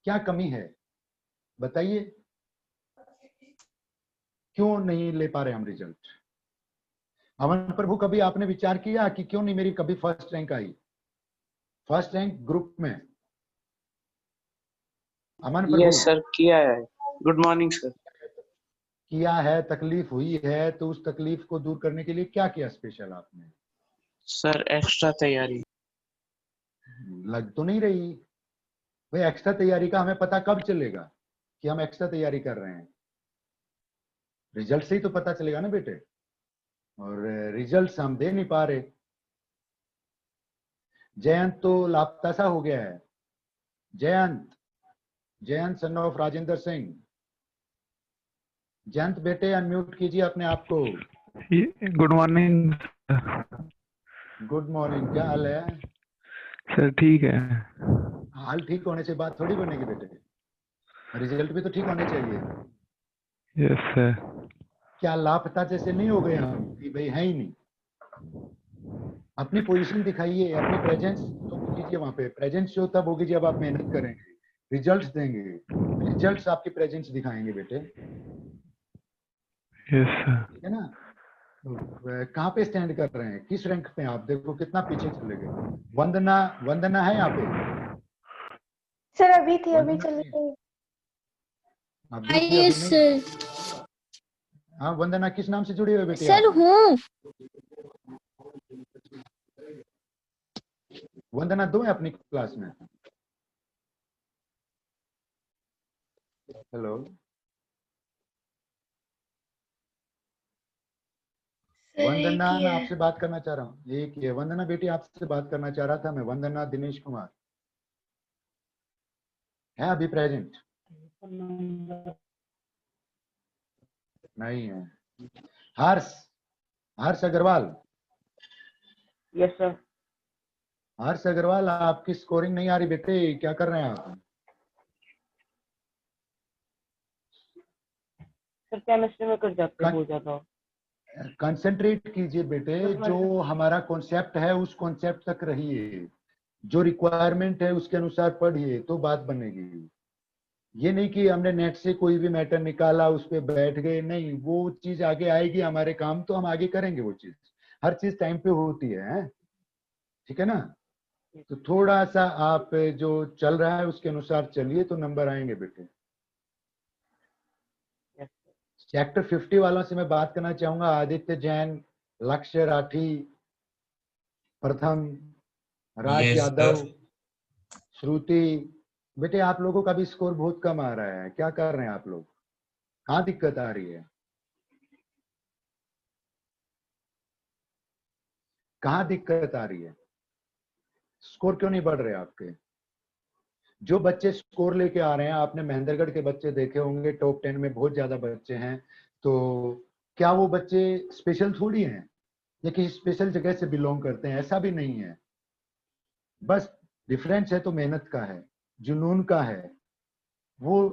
क्या कमी है बताइए, क्यों नहीं ले पा रहे हम रिजल्ट? अमन प्रभु, कभी आपने विचार किया कि क्यों नहीं मेरी कभी फर्स्ट रैंक आई, फर्स्ट रैंक ग्रुप में? अमन प्रभु? यस सर, किया है। Good morning sir. किया है, तकलीफ हुई है, तो उस तकलीफ को दूर करने के लिए क्या किया स्पेशल आपने? सर एक्स्ट्रा तैयारी। लग तो नहीं रही भाई। एक्स्ट्रा तैयारी का हमें पता कब चलेगा कि हम एक्स्ट्रा तैयारी कर रहे हैं? रिजल्ट से ही तो पता चलेगा ना बेटे, और रिजल्ट हम दे नहीं पा रहे। जयंत तो लापता सा हो गया है। Jayant, Jayant son of Rajendra Singh. जयंत बेटे अनम्यूट कीजिए अपने आप को। गुड मॉर्निंग गुड मॉर्निंग, क्या हाल है? सर। ठीक है। हाल ठीक होने से बात थोड़ी बनेगी बेटे, रिजल्ट भी तो ठीक होने चाहिए। Yes sir. क्या लापता जैसे नहीं हो गए हम कि भाई है ही नहीं? अपनी पोजीशन दिखाइए, अपनी प्रेजेंस शो कीजिए वहां पे। प्रेजेंस शो तब होगी जब आप मेहनत करेंगे, रिजल्ट्स देंगे। रिजल्ट्स आपकी प्रेजेंस दिखाएंगे बेटे, यस सर। ठीक है ना? तो कहाँ पे स्टैंड कर रहे हैं, किस रैंक पे? आप देखो कितना पीछे चले गए। वंदना, वंदना है यहाँ पे? सर अभी थी, अभी वंदना चली नहीं? गई। अभी थी, अभी नहीं? हाँ वंदना, किस नाम से जुड़ी हुई बेटी सर आप? हूँ। वंदना दो है अपनी क्लास में? हेलो, वंदना, मैं आपसे बात करना चाह रहा हूँ। एक ये वंदना बेटी आपसे बात करना चाह रहा था मैं। वंदना दिनेश कुमार है अभी प्रेजेंट? नहीं है। हर्ष, हर्ष अग्रवाल। Yes sir. हर्ष अग्रवाल, आपकी स्कोरिंग नहीं आ रही बेटे, क्या कर रहे हैं आप? सर केमिस्ट्री में कर जाते हैं बहुत ज्यादा। कंसंट्रेट कीजिए बेटे, जो हमारा कॉन्सेप्ट है उस कॉन्सेप्ट तक रहिए, जो रिक्वायरमेंट है उसके अनुसार पढ़िए तो बात बनेगी। ये नहीं कि हमने नेट से कोई भी मैटर निकाला उस पर बैठ गए, नहीं, वो चीज आगे आएगी हमारे काम, तो हम आगे करेंगे वो चीज। हर चीज टाइम पे होती है, ठीक है ना? तो थोड़ा सा आप जो चल रहा है उसके अनुसार चलिए तो नंबर आएंगे बेटे। चैप्टर 50 वालों से मैं बात करना चाहूंगा। आदित्य जैन, लक्ष्य राठी, प्रथम, राज यादव, श्रुति। बेटे आप लोगों का भी स्कोर बहुत कम आ रहा है, क्या कर रहे हैं आप लोग? कहाँ दिक्कत आ रही है? कहाँ दिक्कत आ रही है? स्कोर क्यों नहीं बढ़ रहे आपके? जो बच्चे स्कोर लेके आ रहे हैं, आपने महेंद्रगढ़ के बच्चे देखे होंगे, टॉप 10 में बहुत ज्यादा बच्चे हैं, तो क्या वो बच्चे स्पेशल थोड़ी हैं या किसी स्पेशल जगह से बिलोंग करते हैं? ऐसा भी नहीं है। बस डिफरेंस है तो मेहनत का है, जुनून का है। वो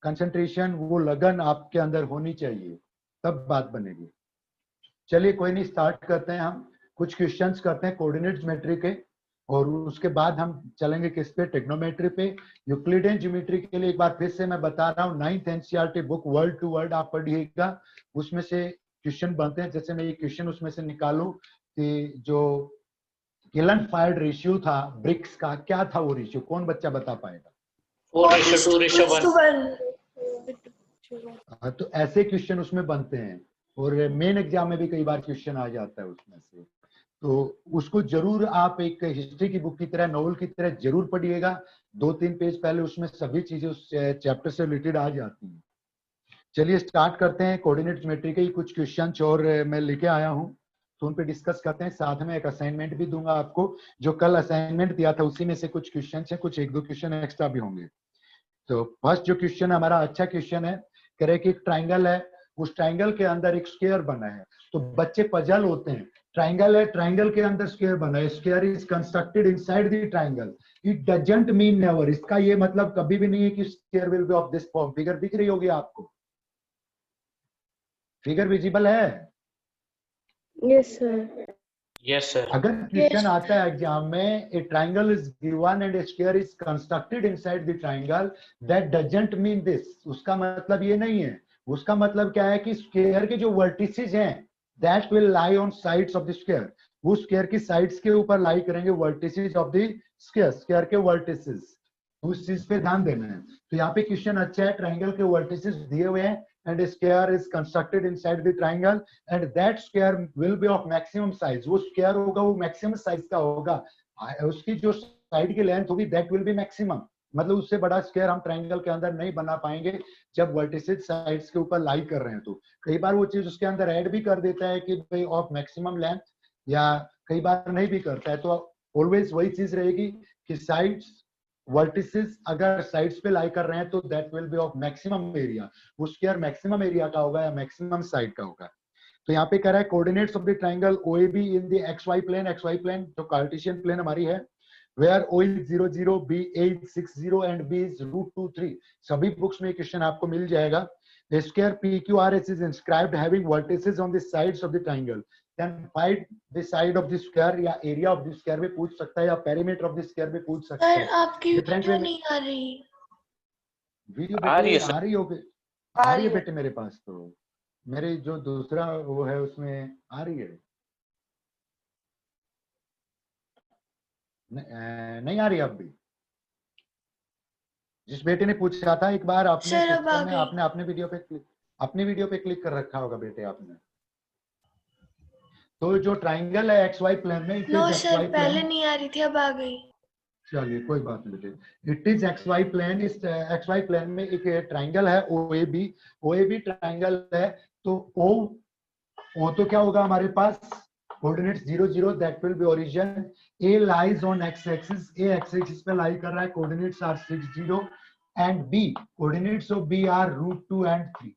कंसंट्रेशन, वो लगन आपके अंदर होनी चाहिए, तब बात बनेगी। चलिए कोई नहीं, स्टार्ट करते हैं। हम कुछ क्वेश्चंस करते हैं कोऑर्डिनेट ज्योमेट्री के, और उसके बाद हम चलेंगे किस पे? ट्रिग्नोमेट्री पे। यूक्लिडियन ज्योमेट्री के लिए एक बार फिर से मैं बता रहा हूँ, 9th NCERT book word to word आप पढ़िएगा, उसमें से क्वेश्चन बनते हैं। जैसे मैं ये क्वेश्चन उसमें से निकालूं कि जो किलन फायर्ड रेशियो था ब्रिक्स का, क्या था वो रेशियो? कौन बच्चा बता पाएगा? 4:2:1। तो ऐसे क्वेश्चन उसमें बनते हैं, और मेन एग्जाम में भी कई बार क्वेश्चन आ जाता है उसमें से। तो उसको जरूर आप एक हिस्ट्री की बुक की तरह, नॉवल की तरह जरूर पढ़िएगा। 2-3 पेज पहले उसमें सभी चीजें उस चैप्टर से रिलेटेड आ जाती हैं। चलिए स्टार्ट करते हैं। कोऑर्डिनेट ज्योमेट्री के ही कुछ क्वेश्चन और मैं लेके आया हूँ, तो उन पे डिस्कस करते हैं। साथ में एक असाइनमेंट भी दूंगा आपको, जो कल असाइनमेंट दिया था उसी में से कुछ क्वेश्चन है, कुछ 1-2 क्वेश्चन एक्स्ट्रा भी होंगे। तो फर्स्ट जो क्वेश्चन हमारा अच्छा क्वेश्चन है, कह रहे कि एक ट्राइंगल है, उस ट्राइंगल के अंदर एक स्क्वायर बना है। तो बच्चे पजल होते हैं, ट्राइंगल है, ट्राइंगल के अंदर स्क्वायर बना है, square is constructed inside the triangle, it doesn't mean never. इसका ये मतलब कभी भी नहीं है कि square will be of this form. Figure दिख रही होगी आपको? फिगर विजिबल है? Yes sir. Yes, sir. अगर क्वेश्चन आता है एग्जाम में ए triangle is given and A square is constructed inside the triangle, that doesn't mean this, उसका मतलब ये नहीं है। उसका मतलब क्या है कि स्क्वायर के जो वर्टिसेस हैं that will lie on sides of the square, वो स्क्वायर की साइड्स के ऊपर लाई करेंगे vertices of the square, square के वर्टिसेस, उस चीज पे ध्यान देना है। तो यहाँ पे क्वेश्चन अच्छा है, ट्राइंगल के वर्टिसेस दिए हुए हैं and a square is constructed inside the triangle and that square will be of maximum size, वो square होगा वो maximum size का होगा, उसकी जो साइड की लेंथ होगी that will be maximum, मतलब उससे बड़ा स्क्वायर हम ट्राइंगल के अंदर नहीं बना पाएंगे जब वर्टिसेस साइड्स के ऊपर लाई कर रहे हैं। तो कई बार वो चीज उसके अंदर ऐड भी कर देता है कि भाई ऑफ मैक्सिमम लेंथ, या कई बार नहीं भी करता है। तो ऑलवेज वही चीज रहेगी कि साइड्स वर्टिसेस अगर साइड्स पे लाई कर रहे हैं तो that will B of maximum area, वो स्क्वायर मैक्सिमम एरिया का होगा या मैक्सिमम साइड का होगा। तो यहाँ पे कह रहा है coordinates of the triangle OAB in the XY plane जो कार्टेशियन प्लेन हमारी है, where O is 0 0, B 8 6 0 and B is √2 3। सभी बुक्स में क्वेश्चन आपको मिल जाएगा। A square PQRS is inscribed having vertices on the sides of the triangle, then find the side of the square, या area of the square में पूछ सकता है या perimeter of the square में पूछ सकता है। सर आपकी वीडियो नहीं आ रही। वीडियो आ रही है बेटे सर। आ रही है बेटे मेरे पास, तो मेरे जो दूसरा वो है उसमें आ रही है, नहीं आ रही अब भी। जिस बेटे ने पूछा था एक बार आपने सर, अब आ सिस्टम में गई। आपने अपने वीडियो पे क्लिक कर रखा होगा बेटे आपने। तो जो ट्राइंगल है XY प्लेन में, नो सर, पहले नहीं आ रही थी, अब आ गई। चलिए कोई बात नहीं बेटे, इट इज XY प्लेन। इस XY प्लेन में एक ट्राइंगल है OAB ट्राइंगल है। तो O तो क्या होगा हमारे पास, coordinates 0 0, that will be origin. A lies on X axis, A X axis पे लाई कर रहा है, coordinates are 6 0 and B, coordinates of B are √2 and 3।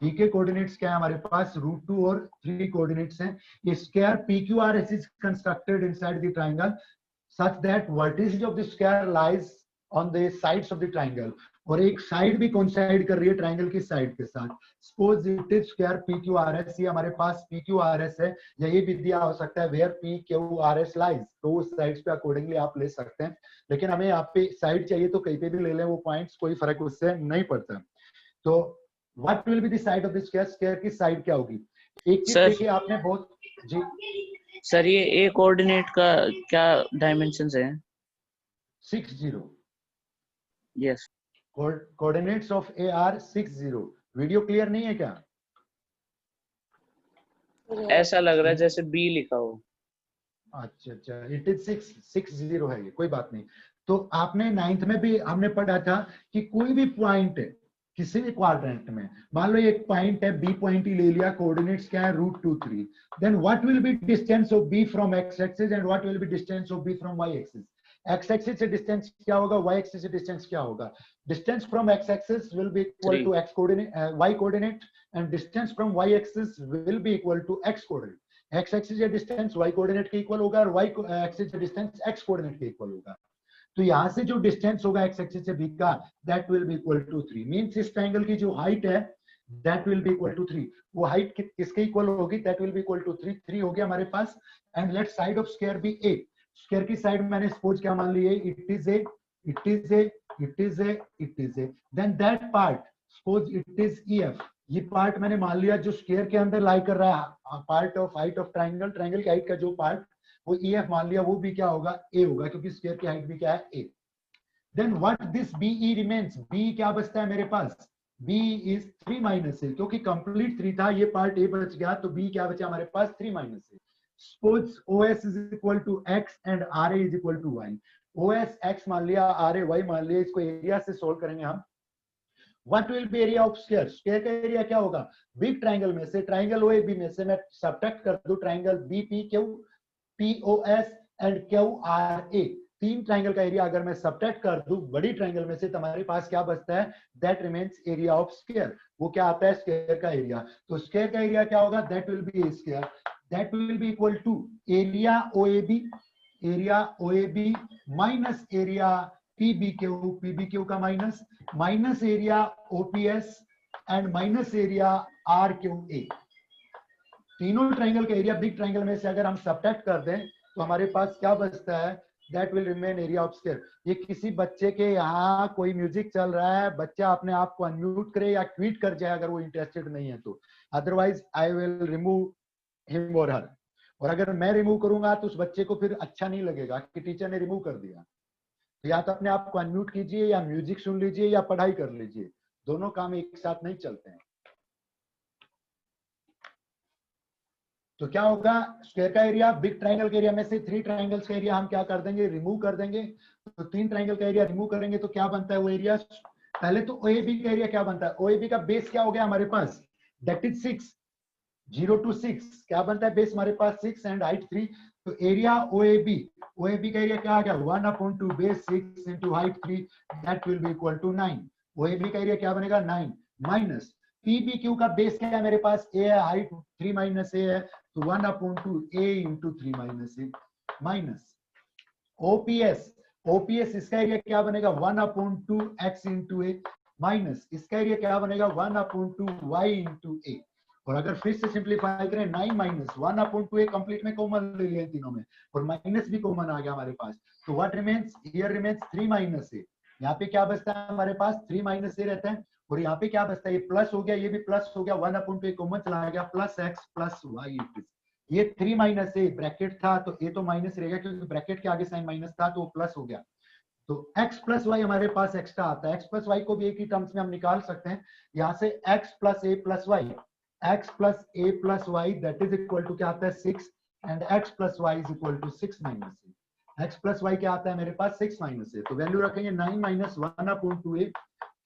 B के कोऑर्डिनेट्स क्या है हमारे पास, √2 और 3 कोऑर्डिनेट्स हैं। ये square PQRS is constructed inside the triangle such that vertices of the square lies on the sides of the triangle, और एक side भी कोइंसाइड कर रही है ट्राइंगल की साइड के साथ। Suppose it is square PQRS, ये हमारे पास PQRS है, या ये भी दिया हो सकता है वेयर PQRS लाइज, तो उस साइड्स पे अकॉर्डिंगली आप ले सकते हैं। लेकिन हमें यहाँ पे साइड चाहिए तो कहीं पे भी ले लें वो पॉइंट्स, कोई फर्क उससे नहीं पड़ता। तो what will be the side of the square, square की साइड क्या होगी। एक चीज देखिए आपने बहुत जी सर, ये ए कोऑर्डिनेट का क्या डायमेंशंस हैं? 6 0। Yes. Coordinates of A are 6 0। Video clear नहीं है क्या? ऐसा लग रहा है जैसे बी लिखा हो। अच्छा, इट इज 6 0 है ये, कोई बात नहीं। तो आपने 9th में भी हमने पढ़ा था कि कोई भी पॉइंट है किसी भी क्वाड्रेंट में, मान लो एक पॉइंट है B पॉइंट ही ले लिया, कोऑर्डिनेट्स क्या है √2 3, then what will be distance of B from X axis and what will be distance of B from Y axis. X axis से डिस्टेंस क्या होगा, Y एक्सिस से डिस्टेंस क्या होगा। Distance from X axis will be equal to X coordinate, Y coordinate, and distance from Y axis will be equal to X coordinate. X axis या distance Y coordinate के equal होगा और Y axis या distance X coordinate के equal होगा। तो यहां से जो डिस्टेंस होगा X एक्सिस से B का, that will be equal to 3। Means इस ट्रायंगल की जो हाइट है that will be equal to 3। वो हाइट किसके इक्वल होगी, that will be equal to 3। 3 हो गया हमारे पास। And let side of square be A। Square की साइड मैंने सपोज क्या मान ली है, it is a, then that part suppose it is EF। ये पार्ट मैंने मान लिया जो स्क्वायर के अंदर लाई कर रहा है, part of height of triangle, triangle की हाइट का जो पार्ट वो EF मान लिया, वो भी क्या होगा, A होगा, क्योंकि स्क्वायर की हाइट भी क्या है A। Then what this BE remains, B क्या बचता है मेरे पास, B इज 3 माइनस A, क्योंकि कंप्लीट 3 था, ये पार्ट A बच गया, तो B क्या बचा हमारे पास 3 minus A। Suppose OS is equal to X and RA is equal to Y। OS X मान लिया, RA Y मान लिया, इसको एरिया से सोल्व करेंगे हम। What will be area of square? Square का एरिया क्या होगा, बिग ट्रायंगल में से, ट्रायंगल OAB में से मैं सब्ट्रैक्ट कर दूं triangle BPQ, POS and QRA, 3 triangle का एरिया अगर मैं सब्ट्रैक्ट कर दूं बड़ी ट्रायंगल में से, तो हमारे पास क्या बचता है, that remains area of square. वो क्या आता है, स्क्वायर का एरिया। तो स्क्वायर का एरिया क्या होगा, that will be A square, that will be equal to area OAB minus area PBQ का minus area OPS and minus area RQA। तीनों ट्राइंगल का एरिया बिग ट्राइंगल में से अगर हम सबट्रैक्ट कर दें तो हमारे पास क्या बचता है, that will remain area of square. ये किसी बच्चे के यहाँ कोई म्यूजिक चल रहा है, बच्चा अपने आप को अनम्यूट करे या ट्वीट कर जाए अगर वो इंटरेस्टेड नहीं है तो, otherwise I will remove him और हर। और अगर मैं रिमूव करूंगा तो उस बच्चे को फिर अच्छा नहीं लगेगा कि टीचर ने रिमूव कर दिया। तो या तो अपने आप को अनम्यूट कीजिए या म्यूजिक सुन लीजिए या पढ़ाई कर लीजिए, दोनों काम एक साथ नहीं चलते हैं। तो क्या होगा, स्क्वायर का एरिया बिग ट्राइंगल के एरिया में से 3 ट्राइंगल्स का एरिया हम क्या कर देंगे, रिमूव कर देंगे। तो 3 ट्राइंगल का एरिया रिमूव करेंगे तो क्या बनता है वो एरिया। पहले तो OAB का एरिया क्या बनता है, OAB का बेस क्या हो गया हमारे पास, दैट इज 6, 0 to 6 क्या बनता है बेस हमारे पास 6 एंड हाइट 3। तो एरिया OAB का एरिया क्या आ गया 1/2 base 6 into height 3, that will be equal to 9। OAB का एरिया क्या बनेगा 9 माइनस PBQ का बेस क्या है मेरे पास, A है, हाइट 3 माइनस A है, तो 1/2 A into 3 minus A minus OPS इसका एरिया क्या बनेगा 1/2 X into A माइनस इसका एरिया क्या बनेगा 1/2 Y into A। और अगर फिर से सिंप्लीफाई करें 9 माइनस 1/2 A कंप्लीट में कॉमन ले लिया तीनों में और माइनस भी कॉमन आ गया हमारे पास, तो what remains, here remains 3 minus A। यहाँ पे क्या बचता है हमारे पास 3 माइनस A रहता है और यहाँ पे क्या बचता है, ये प्लस हो गया, ये भी प्लस हो गया, 1/2 A कॉमन चला गया, प्लस X प्लस Y। ये 3 माइनस A ब्रैकेट था तो A तो माइनस रहेगा क्योंकि ब्रैकेट के आगे साइन माइनस था तो वो प्लस हो गया। तो x प्लस वाई हमारे पास एक्स्ट्रा आता है, x प्लस वाई को भी एक ही टर्म्स में हम निकाल सकते हैं। यहाँ से x plus a plus y, x plus a plus y that is equal to क्या आता है 6 and x plus y is equal to 6 minus a। x plus y क्या आता है मेरे पास 6 माइनस a, तो वैल्यू रखेंगे 9 minus 1/2 a,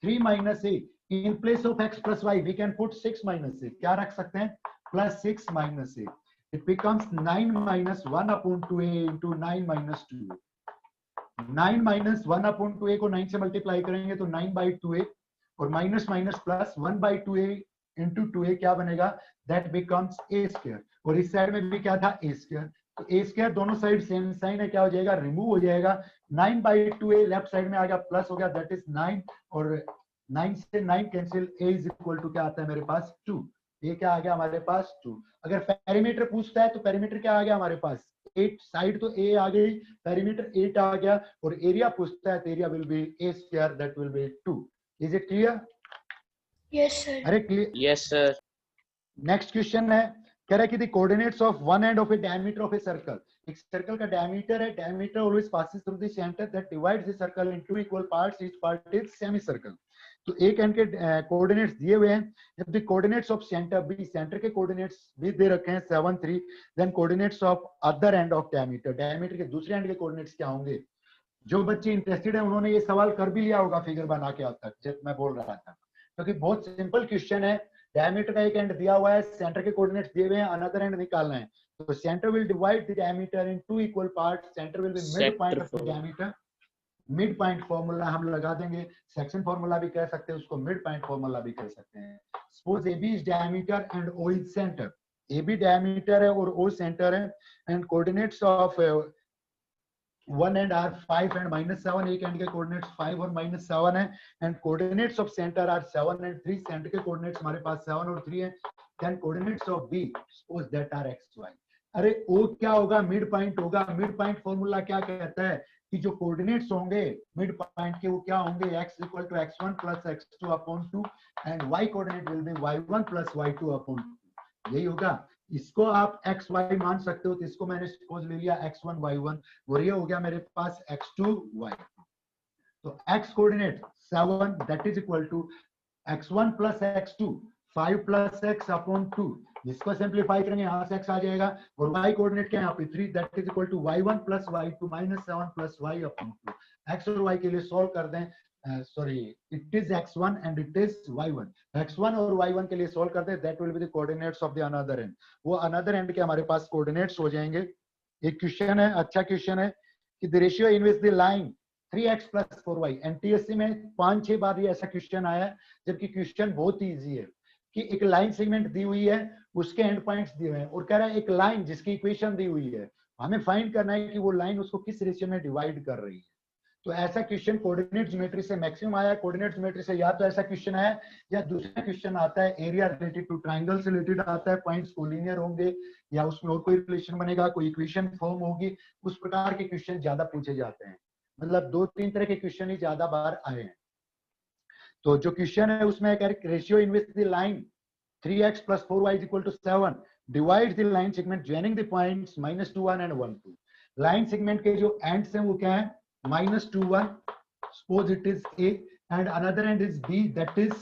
3 minus a। In place of x plus y we can put 6 minus a, क्या रख सकते हैं plus 6 minus a। It becomes 9 minus 1/2 a into 9 minus 2a। 9 minus 1/2 a को 9 से मल्टीप्लाई करेंगे तो 9/2a और minus minus plus 1/2a into 2a क्या बनेगा, दैट बिकम्स a स्क्वायर। और इस साइड में भी क्या था a स्क्वायर, तो a स्क्वायर दोनों साइड सेम साइन है, क्या हो जाएगा रिमूव हो जाएगा। 9/2a लेफ्ट साइड में आ गया प्लस हो गया, दैट इज 9 और 9 से 9 cancel, a is equal to क्या आता है मेरे पास 2। ये क्या आ गया हमारे पास 2। अगर पेरीमीटर पूछता है तो पेरीमीटर क्या आ गया हमारे पास 8, साइड तो a आ गई, पेरीमीटर 8 आ गया, और एरिया पूछता है तो area will be a square that will be 2। Is it clear? Yes sir. अरे clear. Yes sir. Next question है, कह रहा है कि the coordinates of one end of a diameter of a circle. एक सर्कल का डायमीटर है, diameter always passes through the centre that divides the circle into equal parts, each part is semi circle. तो एक end के coordinates दिए हुए हैं, जब the coordinates of centre be, centre के कोऑर्डिनेट्स भी दे रखे हैं 7 3, then coordinates of other end of diameter, diameter के दूसरे एंड के कोऑर्डिनेट्स क्या होंगे। जो बच्चे इंटरेस्टेड है उन्होंने ये सवाल कर भी लिया होगा फिगर बना के अब तक, जब मैं बोल रहा था, क्योंकि बहुत सिंपल क्वेश्चन है। डायमीटर का एक एंड दिया हुआ है, सेंटर के कोऑर्डिनेट्स दिए हुए हैं, अनदर एंड निकालना है। तो centre will divide the diameter in 2 equal parts, centre will be mid point of the diameter. Mid point formula हम लगा देंगे, सेक्शन फॉर्मूला भी कह सकते हैं उसको, मिड पॉइंट फॉर्मूला भी कह सकते हैं। Suppose AB is diameter and O is centre. AB diameter है और O सेंटर है, and coordinates of 1 and are 5 and -7, एक एंड के कोऑर्डिनेट्स 5 और -7 है, and coordinates of centre are 7 and 3, centre के कोऑर्डिनेट्स हमारे पास 7 और 3 है। Then coordinates of B suppose that are x y। अरे O क्या होगा, मिड पॉइंट होगा। मिड पॉइंट फॉर्मूला क्या कहता है कि जो कोऑर्डिनेट्स होंगे मिड पॉइंट के वो क्या होंगे, x equal to x1 plus x2 upon 2 and y coordinate will be y1 plus y2 upon 2। यही होगा। इसको आप x y मान सकते हो, तो इसको मैंने सपोज ले लिया x1 y1 और ये हो गया मेरे पास x2 y2। तो x coordinate 7 that is equal to x1 plus x2 5 plus x upon 2, जिसको सिंप्लीफाई करेंगे यहाँ से x आ जाएगा, और y कोऑर्डिनेट क्या है यहाँ पे 3 that is equal to y1 plus y2 -7 plus y upon 2। x और y के लिए सॉल्व कर दें, sorry it is x1 and it is y1, x1 और y1 के लिए सॉल्व कर दें, that will be the coordinates of the another end. वो अनदर एंड के हमारे पास कोऑर्डिनेट्स हो जाएंगे। एक क्वेश्चन है, अच्छा क्वेश्चन है कि the ratio inverse the line 3x plus 4y। NTSC में 5-6 बार ये ऐसा क्वेश्चन आया है, जबकि क्वेश्चन बहुत ईजी है कि एक लाइन सेगमेंट दी हुई है, उसके एंड पॉइंट्स दिए हुए हैं, और कह रहा है एक लाइन जिसकी इक्वेशन दी हुई है, हमें फाइंड करना है कि वो लाइन उसको किस रेशियो में डिवाइड कर रही है। तो ऐसा क्वेश्चन कोऑर्डिनेट ज्योमेट्री से मैक्सिमम आया। कोऑर्डिनेट ज्योमेट्री से या तो ऐसा क्वेश्चन है या दूसरा क्वेश्चन आता है एरिया रिलेटेड टू ट्राइंगल से रिलेटेड आता है, पॉइंट्स कोलिनियर होंगे या उसमें और कोई रिलेशन बनेगा, कोई इक्वेशन फॉर्म होगी, उस प्रकार के क्वेश्चन ज्यादा पूछे जाते हैं। मतलब 2-3 तरह के क्वेश्चन ही ज्यादा बार आए हैं। तो जो क्वेश्चन है उसमें ratio in which the line 3x plus 4y is equal to 7 divides the line segment joining the points -2 1 and 1 2। Line segment के जो एंड्स हैं वो क्या है, -2 1, suppose it is A and another end is B, that is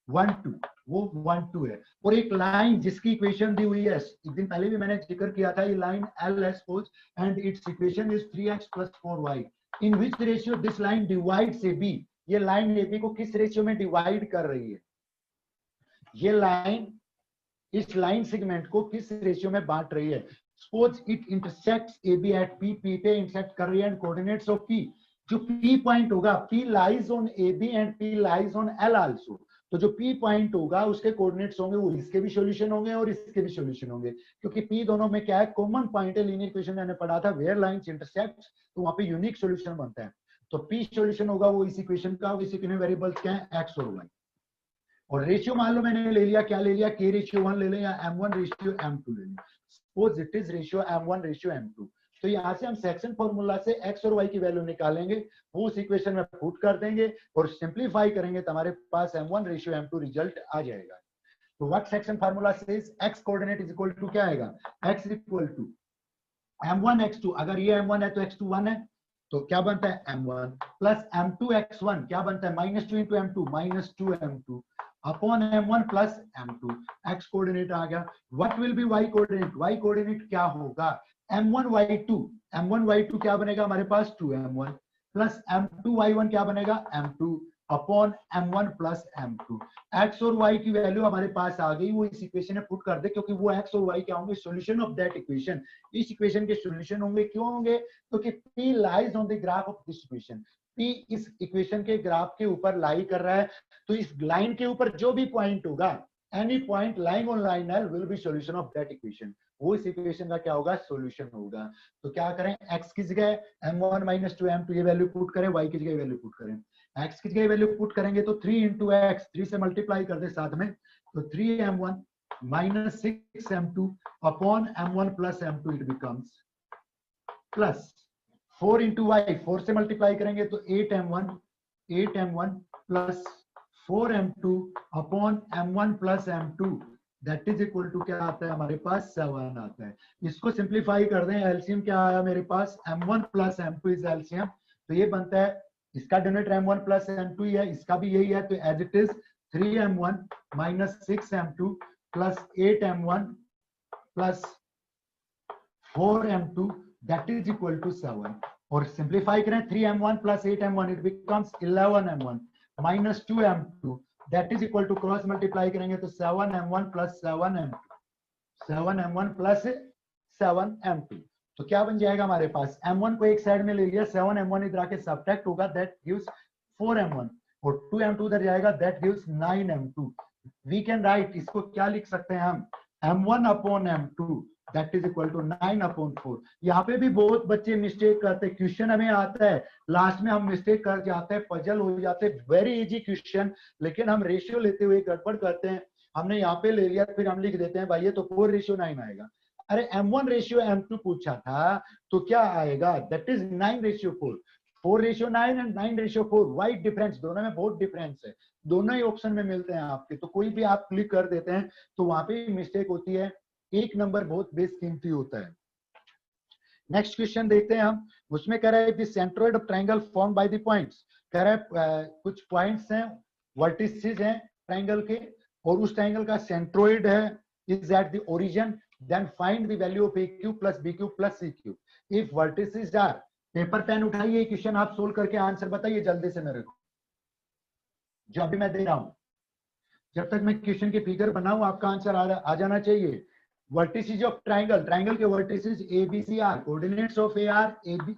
1 2, वो 1 2 है। और एक लाइन जिसकी इक्वेशन दी हुई है, एक दिन पहले भी मैंने जिक्र किया था, ये लाइन L है suppose and its equation is 3x plus 4y in which ratio this line divides AB। ये लाइन AB को किस रेशियो में डिवाइड कर रही है, ये लाइन इस लाइन सेगमेंट को किस रेशियो में बांट रही है। Suppose it intersects AB at P, P पे इंटरसेक्ट कर रही है एंड कोऑर्डिनेट्स ऑफ P, जो P पॉइंट होगा, P lies on AB and P lies on L also. तो जो P पॉइंट होगा उसके कोऑर्डिनेट्स होंगे, वो इसके भी सॉल्यूशन होंगे और इसके भी सॉल्यूशन होंगे, क्योंकि P दोनों में क्या है, कॉमन पॉइंट है। लीनियर इक्वेशन मैंने पढ़ा था, वेयर लाइंस इंटरसेक्ट, तो वहां पे यूनिक सॉल्यूशन बनता है। तो P सॉल्यूशन होगा वो इस इक्वेशन का, इस इक्वेशन में वेरिएबल्स क्या है, x और y। और रेशियो मान लो मैंने ले लिया, क्या ले लिया, k रेशियो 1 ले लें या m1 रेशियो m2 ले लें। Suppose it is ratio m1 ratio m2। तो यहाँ से हम सेक्शन फॉर्मूला से x और y की वैल्यू निकालेंगे, वो उस इक्वेशन में पुट कर देंगे और सिंप्लीफाई करेंगे तो हमारे पास m1 रेशियो m2 रिजल्ट आ जाएगा। तो what section formula says x coordinate is equal to क्या आएगा, x equal to m1 x2। अगर ये m1 है तो x2 1 है, तो क्या बनता है m1 प्लस m2 x1, क्या बनता है -2 into m2 -2 m2 upon m1 plus m2। x coordinate आ गया। What will be y coordinate, y coordinate क्या होगा, m1 y2 क्या बनेगा हमारे पास 2m1 प्लस m2 y1 क्या बनेगा m2 upon m1 plus m2। x और y की वैल्यू हमारे पास आ गई, वो इस इक्वेशन में पुट कर दे, क्योंकि वो x और y क्या होंगे, सॉल्यूशन ऑफ दैट इक्वेशन। इस इक्वेशन के सॉल्यूशन होंगे, क्यों होंगे, क्योंकि p lies on the graph of this equation. p इस इक्वेशन के ग्राफ के ऊपर लाई कर रहा है, तो इस लाइन के ऊपर जो भी पॉइंट होगा, any point lying on line L will be solution of that equation. वो इस इक्वेशन का क्या होगा, सॉल्यूशन होगा। तो क्या करें, x की जगह m1 -2 m2 ये वैल्यू पुट करें, y की जगह वैल्यू पुट करें। x की जगह वैल्यू पुट करेंगे तो 3 इंटू x, 3 से मल्टीप्लाई कर दे साथ में, तो 3m1 -6m2 upon m1 plus m2 it becomes plus 4 into y, 4 से मल्टीप्लाई करेंगे तो 8m1 plus 4m2 upon m1 plus m2 that is equal to क्या आता है हमारे पास 7 आता है। इसको सिंप्लीफाई कर दें, एलसीएम क्या आया मेरे पास, m1 plus m2 is LCM, तो ये बनता है, इसका डिनोमिनेटर m1 प्लस m2 ही है, इसका भी यही है, तो as it is 3m1 minus 6m2 plus 8m1 plus 4m2 that is equal to 7। और सिंप्लीफाई करें 3m1 plus 8m1 it becomes 11m1 minus 2m2 that is equal to cross multiply करेंगे तो 7m1 plus 7m2, 7m1 plus 7m2। तो क्या बन जाएगा हमारे पास, m1 को एक साइड में ले लिया, 7m1 इधर आके सब्ट्रैक्ट होगा, दैट गिव्स 4m1 और 2m2 उधर जाएगा, that gives 9m2। We can write, इसको क्या लिख सकते हैं हम, m1 upon m2 that is equal to 9 upon 4। यहाँ पे भी बहुत बच्चे मिस्टेक करते हैं, क्वेश्चन हमें आता है, लास्ट में हम मिस्टेक कर जाते हैं, पजल हो जाते हैं, वेरी इजी क्वेश्चन, लेकिन हम रेशियो लेते हुए गड़बड़ करते हैं। हमने यहाँ पे ले लिया, फिर हम लिख देते हैं भाई ये तो 4:9 आएगा। अरे m1 रेशियो m2 पूछा था, तो क्या आएगा, that is 9:4, 4:9 and 9:4, wide difference, दोनों में बहुत डिफरेंस है, दोनों ही ऑप्शन में मिलते हैं आपके, तो कोई भी आप क्लिक कर देते हैं तो वहां पे मिस्टेक होती है, एक नंबर बहुत बेसकीमती होता है। नेक्स्ट क्वेश्चन देखते हैं हम, उसमें कह रहा है centroid of triangle form by the points, कह रहा है कुछ पॉइंट्स हैं, वर्टिसेस हैं ट्रायंगल के, और उस ट्रायंगल का सेंट्रोइड है is at the origin, then find the value of AQ plus BQ plus CQ if vertices are. Paper pen उठाइए, क्वेश्चन आप सोल्व करके आंसर बताइए जल्दी से मेरे को, जो अभी मैं दे रहा हूं, जब तक मैं क्वेश्चन की फिगर बनाऊं आपका आंसर आ जाना चाहिए। वर्टिसेस ऑफ ट्रायंगल, ट्रायंगल के vertices ABC are, coordinates of AR AB,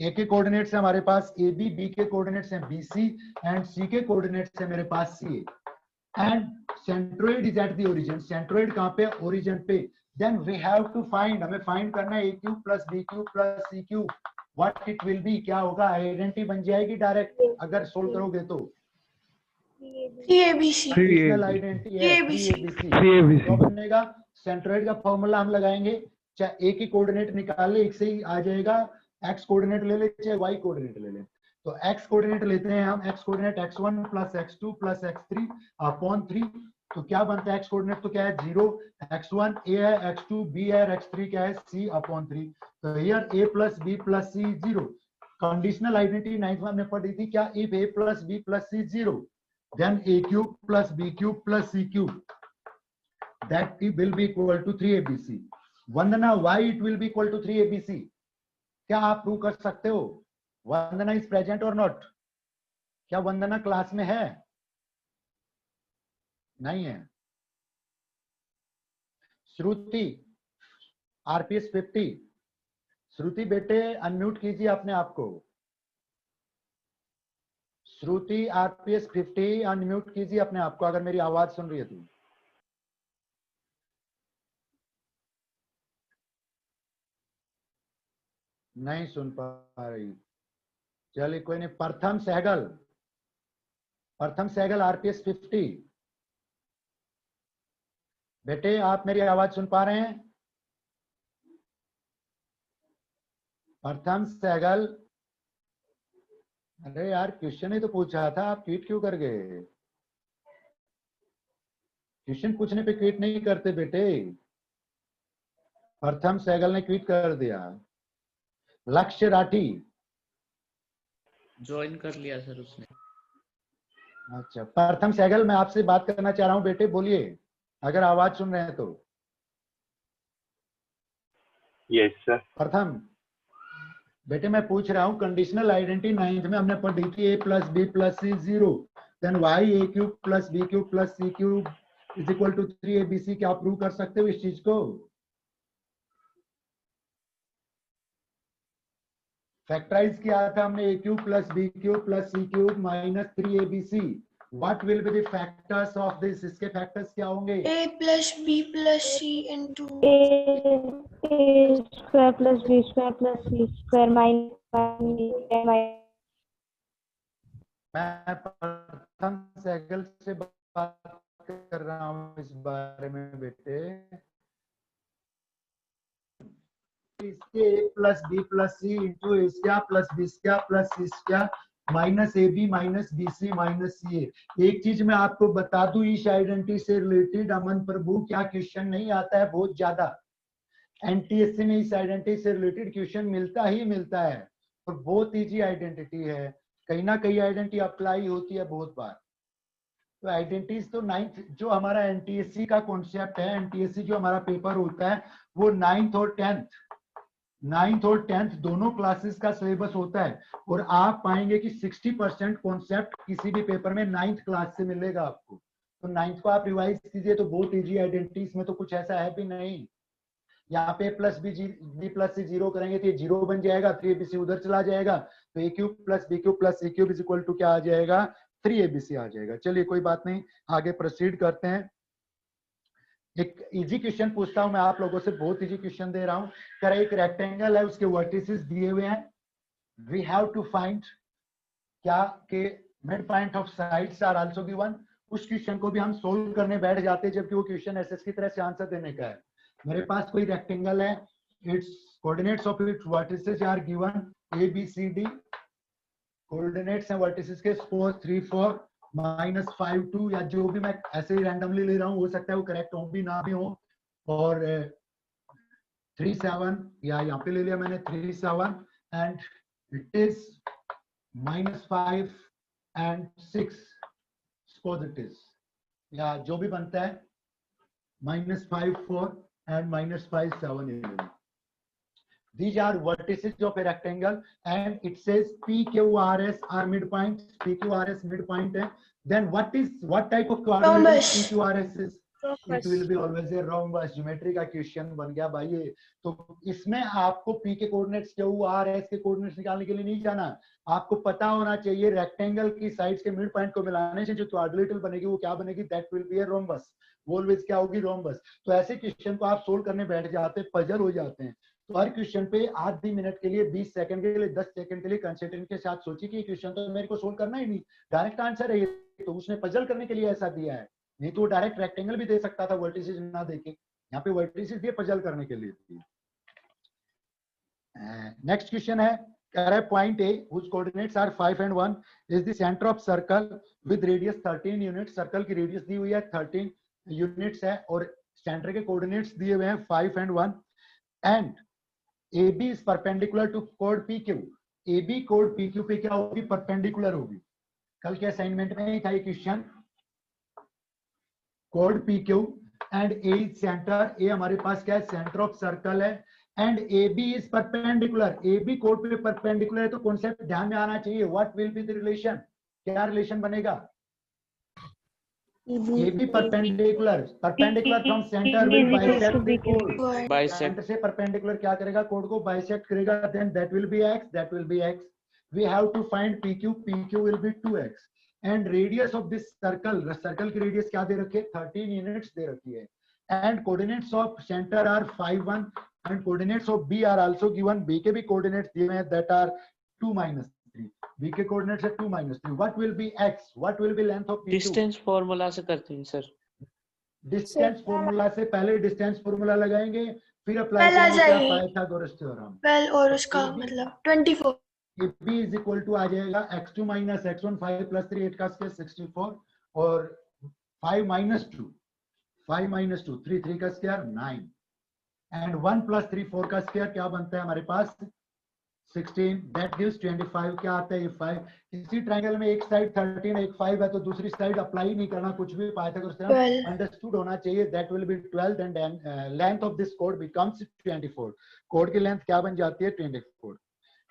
A के कोऑर्डिनेट्स है हमारे पास AB, B के कोऑर्डिनेट्स हैं BC एंड C के कोऑर्डिनेट्स है मेरे पास CA, and centroid is at the origin, centroid कहां पे, ओरिजिन पे। Then we have to find, हमें फाइंड करना है AQ plus BQ plus CQ what it will be, क्या होगा, आइडेंटिटी बन जाएगी डायरेक्ट अगर सोल्व करोगे तो। 3ABC. कंडीशनल आइडेंटिटी है 3ABC। तो बनेगा सेंट्रोइड का फॉर्मूला हम लगाएंगे, चाहे एक ही कोऑर्डिनेट निकाल ले, एक से ही आ जाएगा, एक्स कोऑर्डिनेट ले ले चाहे वाई कोऑर्डिनेट ले ले। तो एक्स कोऑर्डिनेट लेते हैं हम, x coordinate x1 plus x2 plus x3 upon 3। तो क्या बनता है, एक्स कोऑर्डिनेट तो क्या है 0, x1 a है, x2 b है, x3 क्या है c अपॉन 3। तो here a plus b plus c 0। Conditional identity 9th में हमने पढ़ी थी, क्या if a plus b plus c 0 then a cube plus b cube plus c cube, that it will be equal to 3abc। Vandana, why it will be equal to 3abc? क्या आप prove कर सकते हो? वंदना is present और not? क्या वंदना class में है? नहीं है। श्रुति आरपीएस 50, श्रुति बेटे अनम्यूट कीजिए अपने आप को। श्रुति आरपीएस 50 अनम्यूट कीजिए अपने आप को अगर मेरी आवाज सुन रही है तो। नहीं सुन पा रही, चलिए कोई नहीं। प्रथम सहगल, प्रथम सहगल आरपीएस 50, बेटे आप मेरी आवाज सुन पा रहे हैं? प्रथम सहगल, अरे यार क्वेश्चन ही तो पूछा था, आप ट्वीट क्यों कर गए? क्वेश्चन पूछने पे ट्वीट नहीं करते बेटे। प्रथम सहगल ने ट्वीट कर दिया। लक्ष्य राठी ज्वाइन कर लिया सर उसने। अच्छा, प्रथम सहगल मैं आपसे बात करना चाह रहा हूं बेटे, बोलिए अगर आवाज सुन रहे हैं तो। Yes sir. प्रथम बेटे मैं पूछ रहा हूँ, कंडीशनल आइडेंटिटी 9th में हमने पढ़ी थी, a plus b plus c 0 then why a cube plus b cube plus c cube is equal to 3abc। क्या आप प्रूव कर सकते हो इस चीज को? फैक्टराइज किया था हमने, a cube plus b cube plus c cube minus 3abc। What will be the factors of this? इसके फैक्टर्स क्या होंगे? A plus B plus C into a square plus b square plus c square minus मैं प्रथम सहगल से बात कर रहा हूँ इस बारे में बेटे। इसके a plus b plus c into a square plus b square plus c square minus a b minus b c minus c a. एक चीज मैं आपको बता दूं, इस आइडेंटिटी से रिलेटेड अमन प्रभु क्या क्वेश्चन नहीं आता है बहुत ज्यादा। एनटीएससी में इस आइडेंटिटी से रिलेटेड क्वेश्चन मिलता ही मिलता है और बहुत इजी आइडेंटिटी है, कहीं ना कहीं आइडेंटिटी अप्लाई होती है बहुत बार। तो आइडेंटिटीज तो 9th जो हमारा एनटीएससी का कॉन्सेप्ट है, एनटीएससी जो हमारा पेपर होता है वो 9th और 10th दोनों क्लासेस का सिलेबस होता है। और आप पाएंगे कि 60% कॉन्सेप्ट किसी भी पेपर में 9th क्लास से मिलेगा आपको। तो 9th को आप रिवाइज कीजिए तो बहुत इजी आइडेंटिटीज में तो कुछ ऐसा है भी नहीं। यहाँ पे प्लस बी प्लस सी 0 करेंगे तो ये 0 बन जाएगा, 3abc उधर चला जाएगा, तो a cube plus b cube plus c cube is equal to क्या आ जाएगा? 3abc आ जाएगा। चलिए कोई बात नहीं, आगे प्रोसीड करते हैं। एक इजी क्वेश्चन पूछता हूं मैं आप लोगों से, बहुत इजी क्वेश्चन दे रहा हूं। कर एक रेक्टेंगल है, उसके वर्टिसेस दिए हुए हैं, वी हैव टू फाइंड क्या के mid point of sides are also given. उस क्वेश्चन को भी हम सोल्व करने बैठ जाते हैं जबकि वो क्वेश्चन एसएस की तरह से आंसर देने का है। मेरे पास कोई रेक्टेंगल है, its coordinates of its vertices are given a b c d, coordinates हैं वर्टिसेस के 4 3 4 माइनस 5 2, या जो भी मैं ऐसे ही रैंडमली ले रहा हूँ, हो सकता है वो करेक्ट हो भी ना भी हो। और 3 7, या यहाँ पे ले लिया मैंने 3 7 and it is minus 5 and 6 suppose it is, या जो भी बनता है minus 5 4 and minus 5 7 11. These are vertices of a rectangle and it says PQRS are midpoints. PQRS midpoint है. Then what type of coordinate PQRS is? It will be always a rhombus. Geometry का question बन गया भाई ये। तो इसमें आपको P के कोऑर्डिनेट्स QRS के कोऑर्डिनेट्स निकालने के लिए नहीं जाना, आपको पता होना चाहिए रेक्टेंगल की साइड्स के मिड पॉइंट को मिलाने से जो क्वाड्रिलेटरल बनेगी वो क्या बनेगी? That will be a rhombus. वॉल्वेज क्या होगी? रोम्बस। तो ऐसे क्वेश्चन को आप सोल्व करने बैठ जाते हैं, पजल हो जाते हैं। तो हर क्वेश्चन पे आधी मिनट के लिए, 20 सेकंड के लिए, 10 सेकंड के लिए कंसंट्रेशन के साथ सोचिए कि क्वेश्चन तो मेरे को सोल्व करना ही नहीं, डायरेक्ट आंसर है ये, तो उसने पजल करने के लिए ऐसा दिया है, नहीं तो डायरेक्ट रेक्टेंगल भी दे सकता था वर्टिसेस ना देके, यहाँ पे वर्टिसेस दिए पजल करने के लिए। नेक्स्ट क्वेश्चन है, कह रहा है point A whose coordinates are 5 and 1 is the center of circle with radius 13 unit, circle की रेडियस दी हुई है 13 यूनिट्स है और सेंटर के कोऑर्डिनेट्स दिए हुए हैं 5 and 1 and AB is perpendicular to chord PQ, AB chord PQ पे क्या होगी, परपेंडिकुलर होगी। कल के असाइनमेंट में था ये question, chord PQ and A is centre, A हमारे पास क्या है, सेंटर ऑफ सर्कल है and AB is perpendicular, AB chord पे परपेंडिकुलर है, तो कॉन्सेप्ट ध्यान में आना चाहिए, what will be the relation, क्या रिलेशन बनेगा, AB perpendicular from center will bisect the chord, Bisect. Centre से परपेंडिकुलर क्या करेगा, कोड को बाइसेक्ट करेगा, then that will be x, that will be x, we have to find PQ, PQ will be 2x and radius of this circle, circle की radius क्या दे रखी है, 13 यूनिट्स दे रखी है and coordinates of centre are 5 1 and coordinates of B are also given, B के भी कोऑर्डिनेट्स दिए हैं दैट आर 2 -3, B के कोऑर्डिनेट्स है 2 -3, what will be x, what will B length of PQ, distance formula से करते हैं सर। डिस्टेंस फॉर्मूला से पहले डिस्टेंस फॉर्मूला लगाएंगे, फिर अप्लाई पहला करेंगे क्या, चाहिए। पाइथागोरस थ्योरम, वेल और उसका मतलब 24 AB इज इक्वल टू आ जाएगा x2 - x1, 5 + 3 8 का स्क्वायर 64 और 5 - 2 3 3 का स्क्वायर 9 एंड 1 + 3 4 का स्क्वायर क्या बनता है हमारे पास 16, दैट गिव्स 25, क्या आता है ये 5। इसी ट्रायंगल में एक साइड 13 एक 5 है, तो दूसरी साइड अप्लाई नहीं करना कुछ भी, पाइथागोरस थ्योरम 12 अंडरस्टूड होना चाहिए, that will B 12 and length of this code becomes 24, code की लेंथ क्या बन जाती है 24।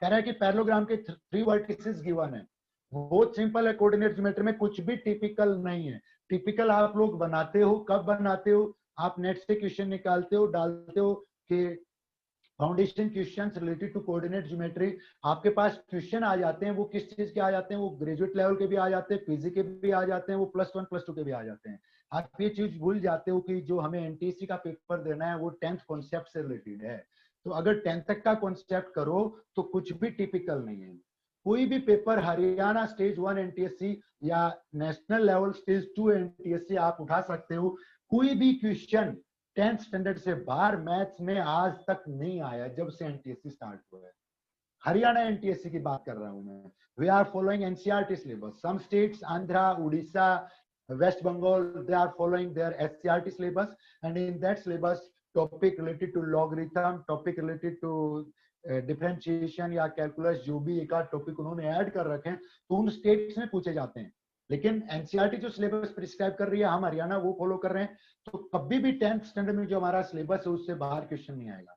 कह रहा है कि पैरेललोग्राम के 3 वर्टिसेस गिवन है, बहुत सिंपल है, कोऑर्डिनेट ज्योमेट्री में कुछ भी टिपिकल नहीं है, टिपिकल आप लोग बनाते हो, कब बनाते हो, आप नेट से क्वेश्चन निकालते हो, डालते हो कि foundation questions related to coordinate geometry, आपके पास क्वेश्चन आ जाते हैं, वो किस चीज के आ जाते हैं, वो ग्रेजुएट लेवल के भी आ जाते हैं, पीजी के भी आ जाते हैं, वो +1 +2 के भी आ जाते हैं। आप ये चीज भूल जाते हो कि जो हमें एनटीएससी का पेपर देना है वो 10th कॉन्सेप्ट से रिलेटेड है, तो अगर 10th तक का कॉन्सेप्ट करो तो कुछ भी टिपिकल नहीं है। कोई भी पेपर हरियाणा स्टेज 1 एनटीएससी या नेशनल लेवल स्टेज 2 एनटीएससी आप उठा सकते हो, कोई भी क्वेश्चन 10th स्टैंडर्ड से बाहर मैथ्स में आज तक नहीं आया जब से एनटीएससी स्टार्ट हुआ है। हरियाणा एनटीएससी की बात कर रहा हूं मैं। We are following NCERT syllabus, some states Andhra, Orissa, West Bengal, they are following their SCRT syllabus and in that syllabus topic related to logarithm, topic related to differentiation या calculus, जो भी एक आध टॉपिक उन्होंने ऐड कर रखे हैं तो उन स्टेट्स में पूछे जाते हैं, लेकिन एनसीईआरटी जो सिलेबस प्रिस्क्राइब कर रही है हम हरियाणा वो फॉलो कर रहे हैं, तो कभी भी 10th स्टैंडर्ड में जो हमारा सिलेबस है उससे बाहर क्वेश्चन नहीं आएगा।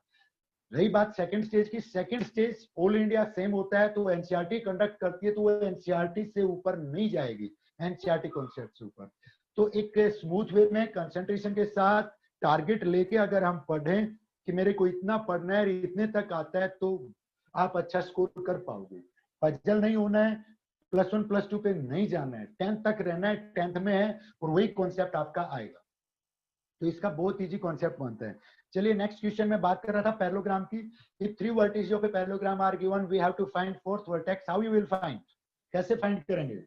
रही बात सेकंड स्टेज की, second stage all India same होता है, तो एनसीईआरटी कंडक्ट करती है तो वो एनसीईआरटी से ऊपर नहीं जाएगी, एनसीईआरटी कॉन्सेप्ट से ऊपर। तो एक स्मूथ वे में कंसंट्रेशन के साथ टारगेट लेके अगर हम पढ़ें कि मेरे को इतना पढ़ना है, इतने तक आता है, तो आप अच्छा स्कोर कर पाओगे। पजल नहीं होना है, +1 +2 पे नहीं जाना है, 10th तक रहना है, 10th में है और वही कॉन्सेप्ट आपका आएगा, तो इसका बहुत इजी कॉन्सेप्ट बनता है। चलिए नेक्स्ट क्वेश्चन में बात कर रहा था पैरेललोग्राम की। If 3 vertices of a parallelogram are given, we have to find 4th vertex, how you will find, कैसे फाइंड करेंगे?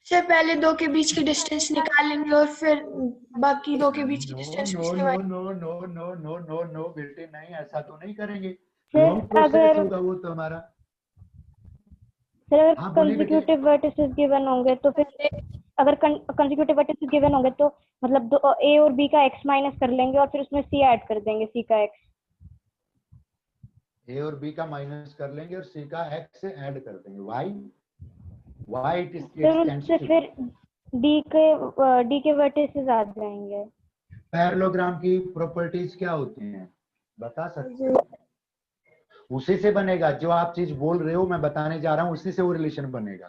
सर पहले दो के बीच की डिस्टेंस निकाल लेंगे और फिर बाकी दो के बीच की डिस्टेंस नो बेटे नहीं, ऐसा तो नहीं करेंगे, सर, लॉन्ग प्रोसेस अगर- होगा वो तो हमारा। सर अगर हाँ, बोलिए बेटे। कंसेक्यूटिव वर्टिसेस गिवन होंगे तो फिर अगर कंसेक्यूटिव वर्टिसेस गिवन होंगे तो मतलब ए और बी का x माइनस कर लेंगे और फिर उसमें सी ऐड कर देंगे, सी का x। ए और बी का माइनस कर लेंगे और सी का एक्स से ऐड कर देंगे, वाई इट इज सर उससे फिर डी के वर्टिसेस आ जाएंगे। पैरेललोग्राम की प्रॉपर्टीज क्या होती हैं बता सकते हो? उसी से बनेगा, जो आप चीज बोल रहे हो मैं बताने जा रहा हूँ, उसी से वो रिलेशन बनेगा।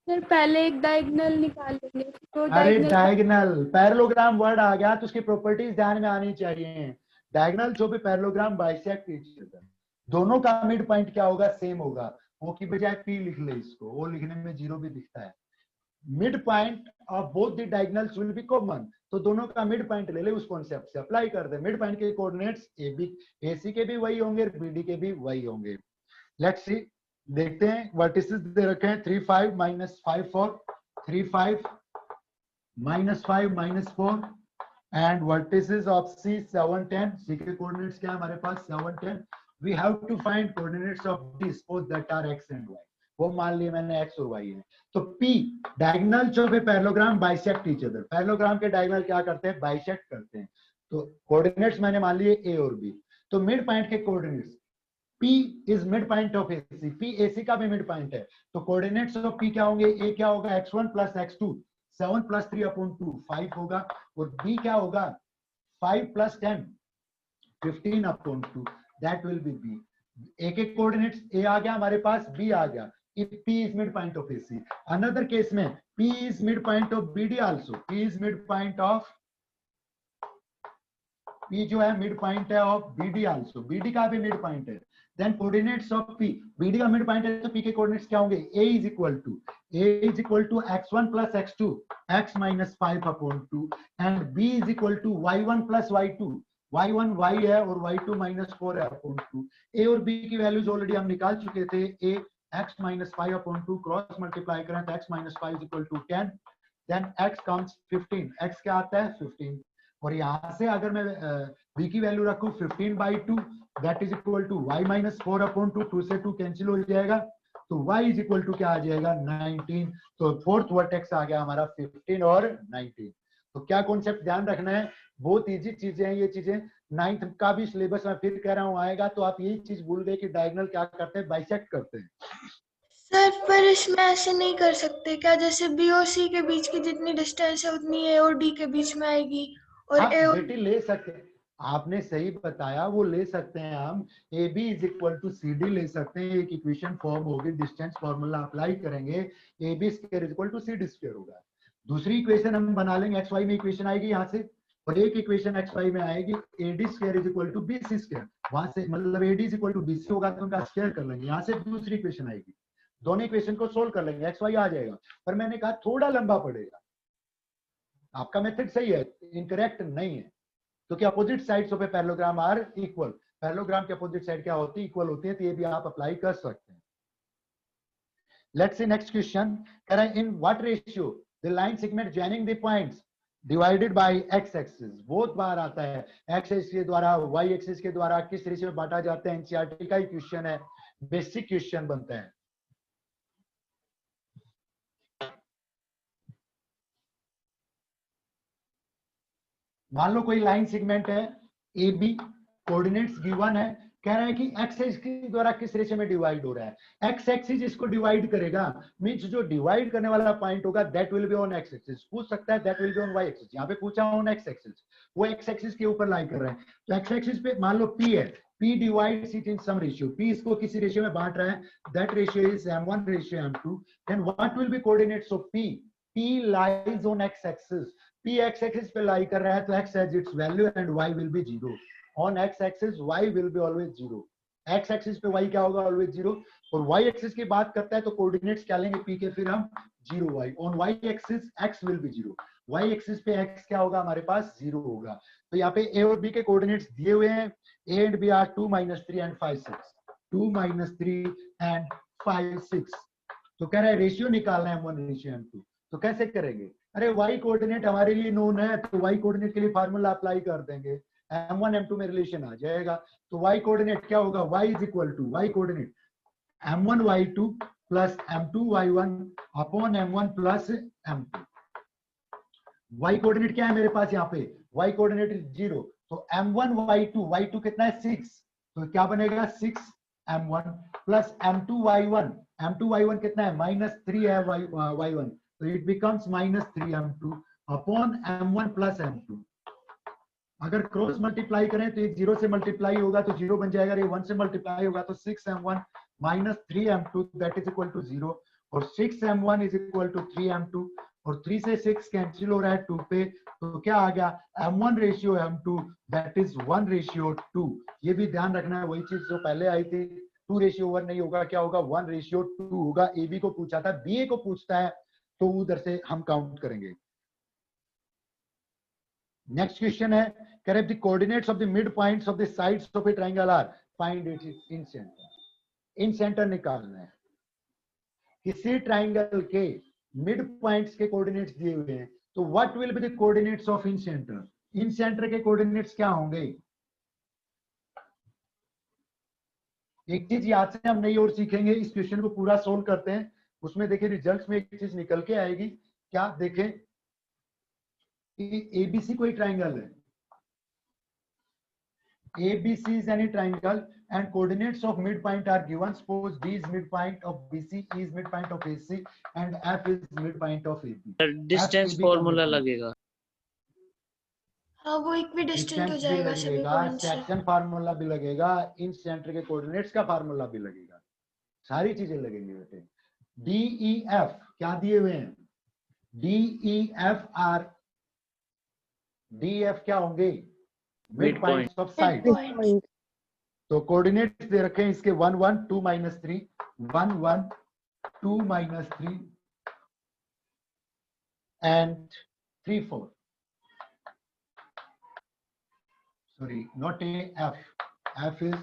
सर पहले एक डायगोनल निकाल लेंगे तो अरे डायगोनल, पैरेललोग्राम वर्ड आ गया तो उसकी प्रॉपर्टीज ध्यान में आनी चाहिए। डायगोनल जो भी पैरेललोग्राम बाइसेक्ट ईच अदर, दोनों का मिड पॉइंट क्या होगा, सेम होगा। ओ की बजाय पी लिख ले इसको, ओ लिखने में 0 भी दिखता है। Mid point of both the diagonals will be common, तो दोनों का मिड पॉइंट ले ले, उस कॉन्सेप्ट से अप्लाई कर दे। मिड पॉइंट के कोऑर्डिनेट्स ए बी AC के भी वही होंगे, BD के भी वही होंगे। लेट्स सी, देखते हैं। वर्टिसेस दे रखे हैं 3 5 -5 4, 3 5 -5 -4 and vertices of C 7 10। C के कोऑर्डिनेट्स क्या है हमारे पास? 7 10। We have to find coordinates of this both that are x and y। वो मान लिए मैंने x और y है। तो P diagonals of a parallelogram bisect each other. Parallelogram के डायगोनल क्या करते हैं? बाइसेक्ट करते हैं। तो कोऑर्डिनेट्स मैंने मान लिए a और b। तो मिड पॉइंट के coordinates P is mid point of AC, P AC का भी मिड पॉइंट है। तो कोऑर्डिनेट्स ऑफ P क्या होंगे? A क्या होगा? x1 + x2, 7 + 3/2 5 होगा, और B क्या होगा? 5 + 10 15/2, that will B B। A के कोऑर्डिनेट्स A आ गया हमारे पास, B आ गया। If P is midpoint of AC, another case में P is midpoint of BD also, P is midpoint of P जो है midpoint है of BD also, BD का भी midpoint है। Then coordinates of P, BD का midpoint है तो P के coordinates क्या होंगे? A is equal to x1 + x2, x - 5/2, and B is equal to y1 + y2, y1 y है और y2 - 4/2। A और B की वैल्यूज ऑलरेडी हम निकाल चुके थे। A x - 5/2 क्रॉस मल्टीप्लाई करें तो x - 5 = 10, then x comes 15, x क्या आता है? 15। और यहां से अगर मैं b की वैल्यू रखूं 15/2, that is equal to y - 4/2, 2 से 2 कैंसिल हो जाएगा, तो y इज इक्वल टू क्या आ जाएगा? 19। तो फोर्थ वर्टेक्स आ गया हमारा 15 और 19। तो क्या कॉन्सेप्ट ध्यान रखना है? बहुत इजी चीजें हैं ये चीजें। 9th का भी सिलेबस में फिर कह रहा हूं आएगा, तो आप यही चीज भूल गए कि डायगोनल क्या करते हैं? बाइसेक्ट करते हैं। सर पर इसमें ऐसे नहीं कर सकते क्या? जैसे B और C के बीच की जितनी डिस्टेंस है उतनी A और D के बीच में आएगी, और हाँ A और बेटी ले सकते हैं, आपने सही बताया, वो ले सकते हैं। हम AB = CD ले सकते हैं, एक इक्वेशन फॉर्म होगी, डिस्टेंस फार्मूला अप्लाई करेंगे, AB² = CD² होगा। दूसरी इक्वेशन हम बना लेंगे, XY में इक्वेशन आएगी यहाँ से, और एक इक्वेशन XY में आएगी AD² = BC²। वहां से मतलब AD = BC होगा तो उनका स्क्वायर कर लेंगे, यहाँ से दूसरी इक्वेशन आएगी, दोनों इक्वेशन को सोल्व कर लेंगे, XY आ जाएगा। पर मैंने कहा थोड़ा लंबा पड़ेगा। आपका मेथड सही है, इनकरेक्ट नहीं है, क्योंकि opposite sides of a parallelogram are equal. Parallelogram की अपोजिट साइड क्या होती है? इक्वल होती है, तो ये भी आप अप्लाई कर सकते हैं। Let's see next question. कह रहा है in what ratio the line segment joining the points divided by x axis. बहुत बार आता है x एक्सिस के द्वारा y एक्सिस के द्वारा किस रेशियो में बांटा जाता है। एनसीईआरटी का ही क्वेश्चन है, बेसिक क्वेश्चन बनता है। मान लो कोई लाइन सेगमेंट है AB, कोऑर्डिनेट्स गिवन है, कह रहा है कि x एक्सिस के द्वारा किस रेशियो में डिवाइड हो रहा है। x एक्सिस इसको डिवाइड करेगा, मींस जो डिवाइड करने वाला पॉइंट होगा that will be on x axis. पूछ सकता है that will be on y axis, यहाँ पे पूछा ऑन x एक्सिस, वो x एक्सिस के ऊपर लाई कर रहा है। तो x एक्सिस पे मान लो P है, P divides it in some ratio, P इसको किसी रेशियो में बांट रहा है, that ratio is m1:m2। Then what will be coordinates of P? P lies on x axis, P x axis पे लाई कर रहा है, तो x has its value and y will be 0। On x axis y will be always 0, x axis पे y क्या होगा? Always 0। और y axis की बात करता है तो कोऑर्डिनेट्स क्या लेंगे P के? फिर हम 0y। On y axis x will be 0, y axis पे x क्या होगा हमारे पास? 0 होगा। तो यहाँ पे A और B के कोऑर्डिनेट्स दिए हुए हैं, A and B are 2 - 3 and 5 6, 2 - 3 and 5 6। तो कह रहा है रेशियो निकालना है m1:m2, तो कैसे करेंगे? अरे y कोऑर्डिनेट हमारे लिए नोन है, तो y कोऑर्डिनेट के लिए फार्मूला अप्लाई कर देंगे, m1 m2 में रिलेशन आ जाएगा। तो y कोऑर्डिनेट क्या होगा? y y coordinate m1 y2 + m2 y1 upon m1 + m2। y coordinate क्या है मेरे पास यहाँ पे? y कोऑर्डिनेट 0, तो m1 y2 कितना है? 6, तो क्या बनेगा? 6m1 + m2 y1 कितना है? -3 है y1, तो it becomes -3m2 upon m1 + m2। अगर क्रॉस मल्टीप्लाई करें तो ये 0 से मल्टीप्लाई होगा तो 0 बन जाएगा, ये 1 से मल्टीप्लाई होगा तो 6m1 - 3m2 that is equal to 0, और 6m1 is equal to 3m2, और 3 से 6 कैंसिल हो रहा है 2 पे, तो क्या आ गया? m1:m2 that is 1:2। ये भी ध्यान रखना है, वही चीज जो पहले आई थी, 2:1 नहीं होगा, क्या होगा? 1:2 होगा। AB को पूछा था, BA को पूछता है तो उधर से हम काउंट करेंगे। नेक्स्ट क्वेश्चन है, correct the coordinates of the mid points of the sides of a triangle are, find it incentre. Incentre निकालना है। किसी ट्रायंगल के मिड पॉइंट्स के कोऑर्डिनेट्स दिए हुए हैं, तो what will be the coordinates of incentre? Incentre के कोऑर्डिनेट्स क्या होंगे? एक चीज याद से हम नहीं और सीखेंगे, इस क्वेश्चन को पूरा सोल्व करते हैं, उसमें देखिए रिजल्ट्स में एक चीज निकल के आएगी। क्या देखें, एबीसी कोई ट्रायंगल है, ABC is any triangle and coordinates of midpoint are given. Suppose D is midpoint of BC, E is midpoint of AC and F is midpoint of AB. Distance formula लगेगा। हाँ वो equidistant हो distance भी जाएगा सभी लगेगा, point से। Section formula भी लगेगा, इन सेंटर के कोऑर्डिनेट्स का फार्मूला भी लगेगा, सारी चीजें लगेंगी बेटे। DEF क्या दिए हुए हैं? DEF आर, DEF क्या होंगे? Mid points of side. तो कोऑर्डिनेट्स दे रखे हैं इसके 1 1 2 -3, 1 1 2 -3 and 3 4। Sorry not a, F is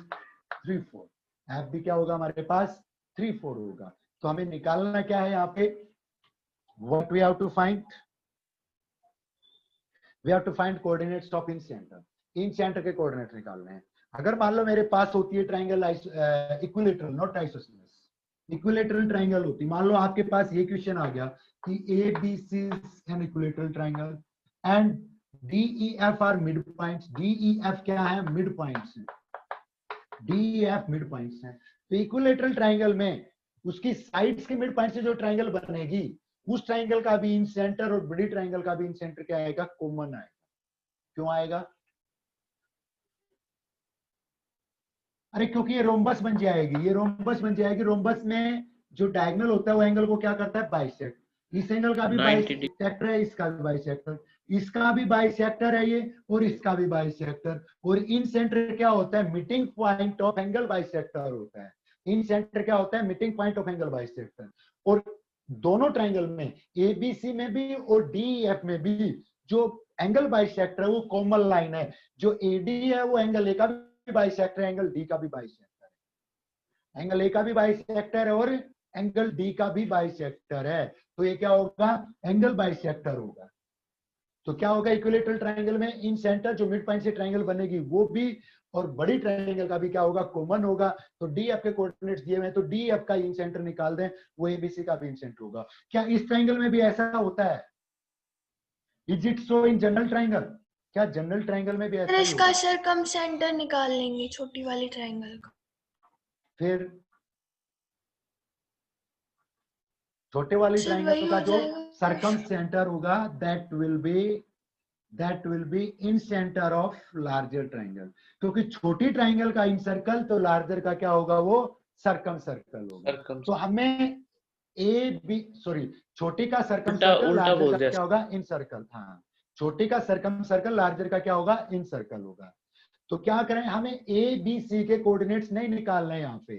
3 4। F भी क्या होगा हमारे पास? 3 4 होगा। तो हमें निकालना क्या है यहाँ पे? What we have to find? We have to find coordinates of incentre. Incentre के कोऑर्डिनेट निकालने हैं। अगर मान लो मेरे पास होती है triangle equilateral, not isosceles, equilateral triangle होती, मान लो आपके पास ये क्वेश्चन आ गया कि ABC an equilateral triangle and DEF are mid points. DEF क्या है? मिड पॉइंट्स है। DEF मिड पॉइंट्स है। तो इक्विलेटरल ट्रायंगल में उसकी साइड्स के मिड पॉइंट से जो ट्रायंगल बनेगी, उस ट्रायंगल का भी इन सेंटर और बड़ी ट्रायंगल का भी इन सेंटर क्या आएगा? कॉमन आएगा। क्यों आएगा? अरे क्योंकि ये रोम्बस बन जाएगी, ये रोम्बस बन जाएगी। रोम्बस में जो डायगोनल होता है वो एंगल को क्या करता है? बाइसेक्ट। इस एंगल का भी 90 बाइसेक्टर है, इसका भी बाइसेक्टर, इसका भी बाइसेक्टर है ये, और इसका भी बाइसेक्टर। और इन सेंटर क्या होता है? Meeting point of angle bisector होता है। इन सेंटर क्या होता है? Meeting point of angle bisector. और दोनों ट्रायंगल में, ABC में भी और DEF में भी, जो एंगल बाइसेक्टर है वो कॉमन लाइन है। जो AD है वो एंगल A का भी बाइसेक्टर है, एंगल D का भी बाइसेक्टर है। एंगल A का भी बाइसेक्टर है और एंगल D का भी बाइसेक्टर है। तो ये क्या होगा? एंगल बाइसेक्टर होगा। तो क्या होगा? इक्विलेटरल ट्रायंगल में इन सेंटर जो मिड पॉइंट से ट्रायंगल बनेगी वो भी, और बड़ी ट्रायंगल का भी क्या होगा? कॉमन होगा। तो DF के कोऑर्डिनेट्स दिए हुए हैं, तो DF का इन सेंटर निकाल दें, वो ABC का भी इन सेंटर होगा। क्या इस ट्रायंगल में भी ऐसा होता है? Is it so in general triangle? क्या जनरल ट्रायंगल में भी ऐसा फिर ही इसका होगा? सर्कम सेंटर निकाल लेंगे छोटी वाली ट्रायंगल का। फिर छोटे वाली फिर ट्रायंगल वही का हो जो जाएगा। सर्कम सेंटर होगा that will be in centre of larger triangle. क्योंकि छोटी ट्रायंगल का इन सर्कल, तो लार्जर का क्या होगा? वो सर्कम सर्कल होगा। तो हमें छोटी का सर्कम सर्कल, लार्जर का क्या होगा? इन सर्कल। हाँ, छोटी का सर्कम सर्कल, लार्जर का क्या होगा? इन सर्कल होगा। तो क्या करें? हमें ABC के कोऑर्डिनेट्स नहीं निकालने हैं यहाँ पे,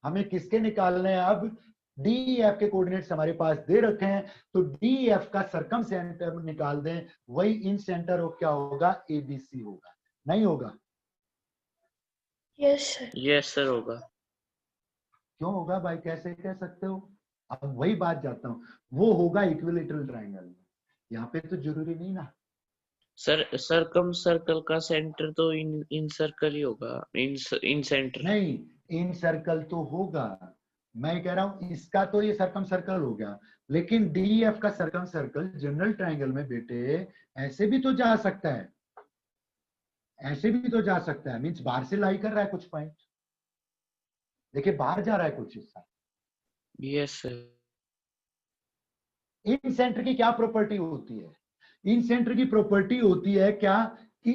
हमें किसके निकालने हैं? अब DEF के कोऑर्डिनेट्स हमारे पास दे रखे हैं, तो DEF का सर्कम सेंटर निकाल दें, वही इन सेंटर ऑफ क्या होगा? ABC होगा। नहीं होगा? यस सर होगा। क्यों होगा भाई? कैसे कह सकते हो? अब वही बात जाता हूँ, वो होगा इक्विलेटरल ट्रायंगल में, यहाँ पे तो जरूरी नहीं ना। सर सर्कम सर्कल का सेंटर तो इन सर्कल ही होगा, इन सेंटर नहीं, इन सर्कल तो होगा, मैं कह रहा हूं इसका तो ये सर्कम सर्कल हो गया, लेकिन DEF का सर्कम सर्कल जनरल ट्रायंगल में बेटे ऐसे भी तो जा सकता है, ऐसे भी तो जा सकता है। मींस बाहर से लाई कर रहा है कुछ पॉइंट, देखिए बाहर जा रहा है कुछ हिस्सा। Yes sir. इन सेंटर की क्या प्रॉपर्टी होती है? इन सेंटर की प्रॉपर्टी होती है क्या कि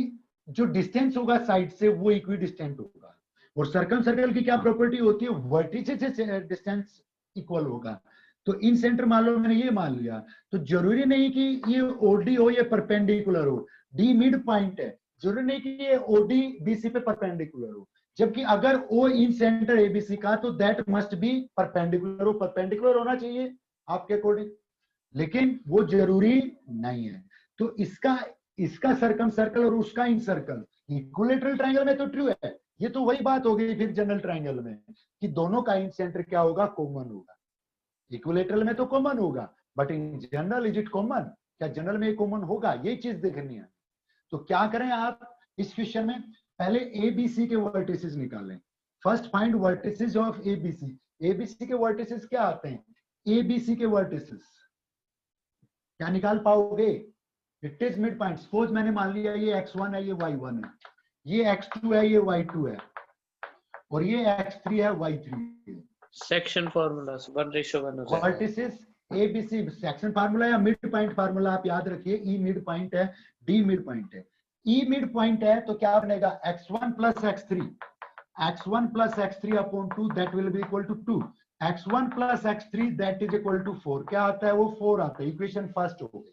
जो डिस्टेंस होगा साइड से वो इक्वी डिस्टेंट होगा, और सर्कम सर्कल की क्या प्रॉपर्टी होती है? वर्टिसेस से डिस्टेंस इक्वल होगा। तो इन सेंटर मान लो मैंने ये मान लिया, तो जरूरी नहीं कि ये OD हो, ये परपेंडिकुलर हो। D मिड पॉइंट है, जरूरी नहीं कि ये OD BC पे परपेंडिकुलर हो, जबकि अगर O इन सेंटर ABC का, तो दैट मस्ट बी परपेंडिकुलर हो। परपेंडिकुलर होना चाहिए आपके अकॉर्डिंग। लेकिन वो जरूरी नहीं है। तो इसका सर्कम सर्कल और उसका इन सर्कल इक्विलेटरल ट्रायंगल में तो ट्रू है। ये तो वही बात हो गई फिर जनरल ट्रायंगल में कि दोनों का इन सेंटर क्या होगा, कॉमन होगा। इक्विलेटरल में तो कॉमन होगा, but in general is it common? क्या जनरल में कॉमन होगा? ये चीज देखनी है। तो क्या करें आप इस क्वेश्चन में, पहले एबीसी के वर्टिसेस निकालें। First find vertices of ABC. ABC के वर्टिसेस क्या आते हैं? एबीसी के वर्टिसेस क्या निकाल पाओगे? It is mid point. Suppose मैंने मान लिया ये x1 है, ये y1 है, ये x2 है, ये y2 है, और ये x3 है, y3 है। सेक्शन फार्मूलास 1:1 हो जाएगा। वर्टिसेस एबीसी सेक्शन फार्मूला या मिड पॉइंट फार्मूला आप याद रखिए। ई मिड पॉइंट है, डी मिड पॉइंट है। ई मिड पॉइंट है तो क्या बनेगा? x1 plus x3, x1 plus x3 upon 2 that will be equal to 2, x1 plus x3 that is equal to 4। क्या आता है? वो 4 आता है। इक्वेशन फर्स्ट हो गई।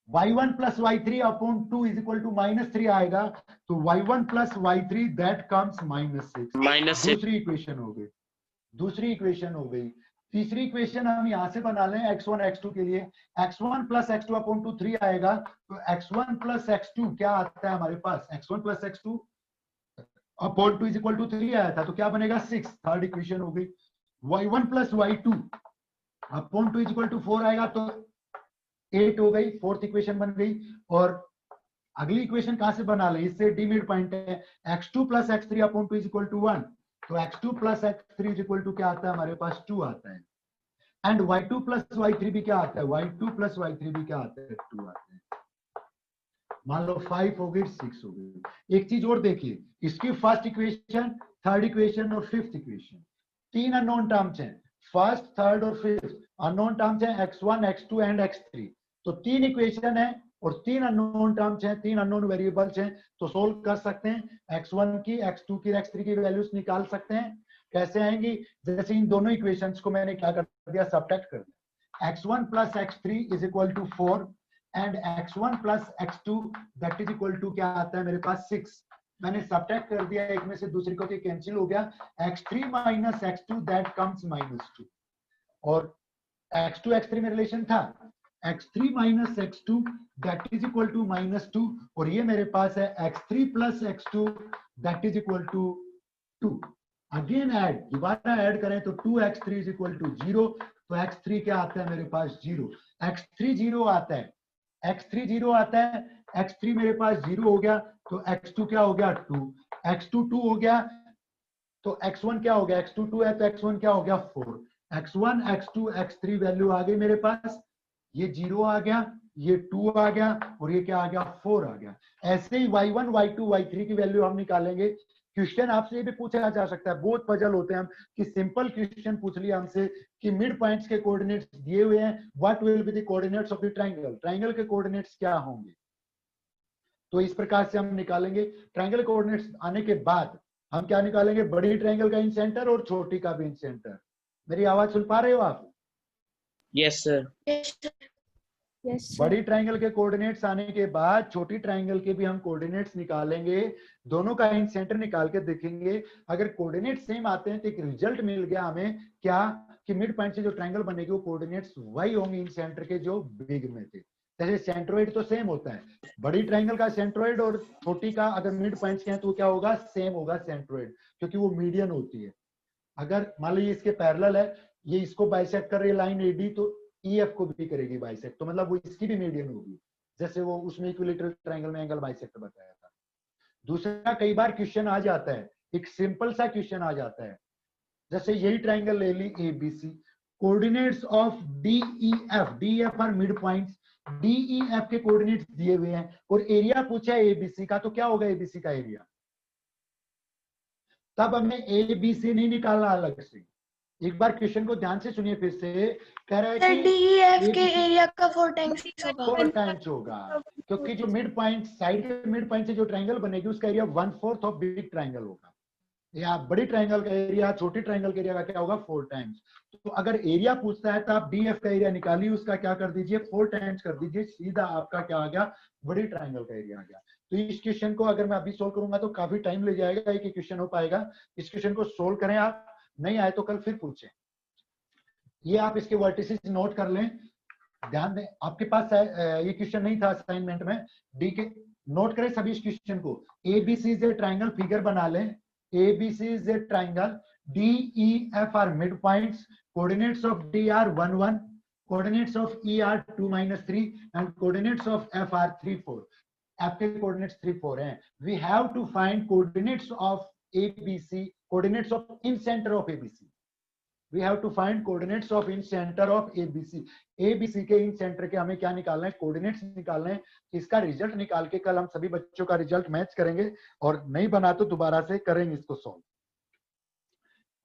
y1 plus y3 upon 2 is equal to -3 आएगा, तो y1 plus y3 that comes -6। -6। दूसरी इक्वेशन हो गई। दूसरी इक्वेशन हो गई। तीसरी इक्वेशन हम यहां से बना लें x1 x2 के लिए। x1 प्लस x2 अपॉन 2 3 आएगा, तो x1 प्लस x2 क्या आता है हमारे पास? x1 plus x2 upon 2 is equal to 3 आया था, तो क्या बनेगा? 6। थर्ड इक्वेशन हो गई। y1 plus y2 upon 2 is equal to 4 आएगा, तो 8 हो गई। फोर्थ इक्वेशन बन गई। और अगली इक्वेशन कहां से बना लें? इससे डी मिड पॉइंट है। x2 plus x3 upon 2 is equal to 1, तो x2 plus x3 is equal to क्या आता है हमारे पास? 2 आता है। एंड y2 प्लस y3 भी क्या आता है? y2 प्लस y3 भी क्या आता है? 2 आता है। मान लो 5 हो गई, 6 हो गई। एक चीज और देखिए, इसकी फर्स्ट इक्वेशन, थर्ड इक्वेशन और फिफ्थ इक्वेशन, तीन अननोन टर्म्स हैं। फर्स्ट, थर्ड और फिफ्थ अननोन टर्म्स हैं x1, x2 एंड x3। तो तीन इक्वेशन है और तीन अननोन टर्म्स हैं, तीन अननोन वेरिएबल्स हैं। तो सोल्व कर सकते हैं। x1 की, x2 की, x3 की वैल्यूज निकाल सकते हैं। कैसे आएंगी? जैसे इन दोनों इक्वेशंस को मैंने क्या कर दिया? सबट्रैक्ट कर दिया। x1 plus x3 is equal to 4 and x1 plus x2 that is equal to क्या आता है मेरे पास? 6। मैंने सबट्रैक्ट कर दिया एक में से दूसरे को, कैंसिल हो गया। x3 minus x2 that comes -2, और x2 x3 में रिलेशन था, x3 minus x2 that is equal to -2, और ये मेरे पास है x3 plus x2 that is equal to 2। Again add, दोबारा ऐड करें तो 2x3 इज इक्वल टू 0, तो x3 क्या आता है मेरे पास? 0। x3 0 आता है, x3 0 आता है, x3 मेरे पास 0 हो गया, तो x2 क्या हो गया? 2। x2 2 हो गया, तो x1 क्या हो गया? x2 2 है, तो x1 क्या हो गया? 4। x1 x2 x3 वैल्यू आ गई मेरे पास। ये 0 आ गया, ये 2 आ गया, और ये क्या आ गया? 4 आ गया। ऐसे ही y1 y2 y3 की वैल्यू हम निकालेंगे। क्वेश्चन आपसे ये भी पूछा जा सकता है, बहुत पजल होते हैं हम कि सिंपल क्वेश्चन पूछ लिया हमसे कि मिड पॉइंट्स के कोऑर्डिनेट्स दिए हुए हैं, what will be the coordinates of the triangle? Triangle के कोऑर्डिनेट्स क्या होंगे? तो इस प्रकार से हम निकालेंगे। ट्रायंगल कोऑर्डिनेट्स आने के बाद हम क्या निकालेंगे? बड़ी ट्रायंगल का इन सेंटर और छोटी का भी इन सेंटर। मेरी आवाज सुन पा रहे हो आप? Yes sir. यस बड़ी ट्रायंगल के कोऑर्डिनेट्स आने के बाद छोटी ट्रायंगल के भी हम कोऑर्डिनेट्स निकालेंगे। दोनों का इन सेंटर निकाल के देखेंगे। अगर कोऑर्डिनेट सेम आते हैं तो एक रिजल्ट मिल गया हमें, क्या कि मिड पॉइंट से जो ट्रायंगल बनेगी वो कोऑर्डिनेट्स वही होंगे इन सेंटर के जो बिग में थे। जैसे सेंट्रोइड तो सेम होता है, बड़ी ट्रायंगल का सेंट्रोइड और छोटी का अगर मिड पॉइंट्स के हैं तो क्या होगा? सेम होगा सेंट्रोइड, क्योंकि वो मीडियन होती है। अगर मान लीजिए इसके पैरेलल है, ये इसको बाइसेक्ट कर रही है लाइन एडी, तो EF को भी करेगी बाइसेक्ट, तो मतलब वो इसकी भी मीडियन होगी, जैसे वो उसमें इक्विलेटरल ट्रायंगल में एंगल बाइसेक्ट बताया था। दूसरा, कई बार क्वेश्चन आ जाता है, एक सिंपल सा क्वेश्चन आ जाता है, जैसे यही ट्रायंगल ले ली ABC, coordinates of DEF, DEF are mid points, DEF के कोऑर्डिनेट्स दिए हुए हैं और एरिया पूछा है ABC का, तो क्या होगा ABC का एरिया? तब हमें ABC नहीं निकालना अलग से। एक बार क्वेश्चन को ध्यान से सुनिए फिर से। कह रहा है कि DEF के एरिया का 4 टाइम्स होगा। 4 टाइम्स होगा, क्योंकि जो मिड पॉइंट, साइड के मिड पॉइंट से जो ट्रायंगल बनेगी उसका एरिया 1/4 ऑफ बिग ट्रायंगल होगा। या बड़ी ट्रायंगल का एरिया छोटी ट्रायंगल के एरिया का क्या होगा? 4 टाइम्स। तो अगर एरिया पूछता है तो आप DF का एरिया निकालिए, उसका क्या कर दीजिए? 4 टाइम्स कर दीजिए, सीधा आपका क्या आ गया? बड़ी ट्रायंगल का एरिया आ गया। तो इस क्वेश्चन को अगर मैं अभी सोल्व करूंगा तो काफी टाइम ले जाएगा, एक ही क्वेश्चन हो पाएगा। इस क्वेश्चन को सोल्व करें आप, नहीं आए तो कल फिर पूछें। ये आप इसके वर्टिसेस नोट कर लें, ध्यान दें। आपके पास ये क्वेश्चन नहीं था असाइनमेंट में, डी के नोट करें सभी इस क्वेश्चन को। ABC is a triangle, figure बना लें। ABC is a triangle, D E F are mid points, coordinates of D are 1 1, coordinates of E are 2 -3 and coordinates of F are 3 4। F के coordinates 3 4 हैं। We have to find coordinates of ABC, coordinates of incentre of ABC. We have to find coordinates of in center of ABC. ABC के इन centre के हमें क्या निकालना है, coordinates निकालने हैं। इसका रिजल्ट निकाल के कल हम सभी बच्चों का रिजल्ट मैच करेंगे, और नहीं बना तो दोबारा से करेंगे इसको सॉल्व।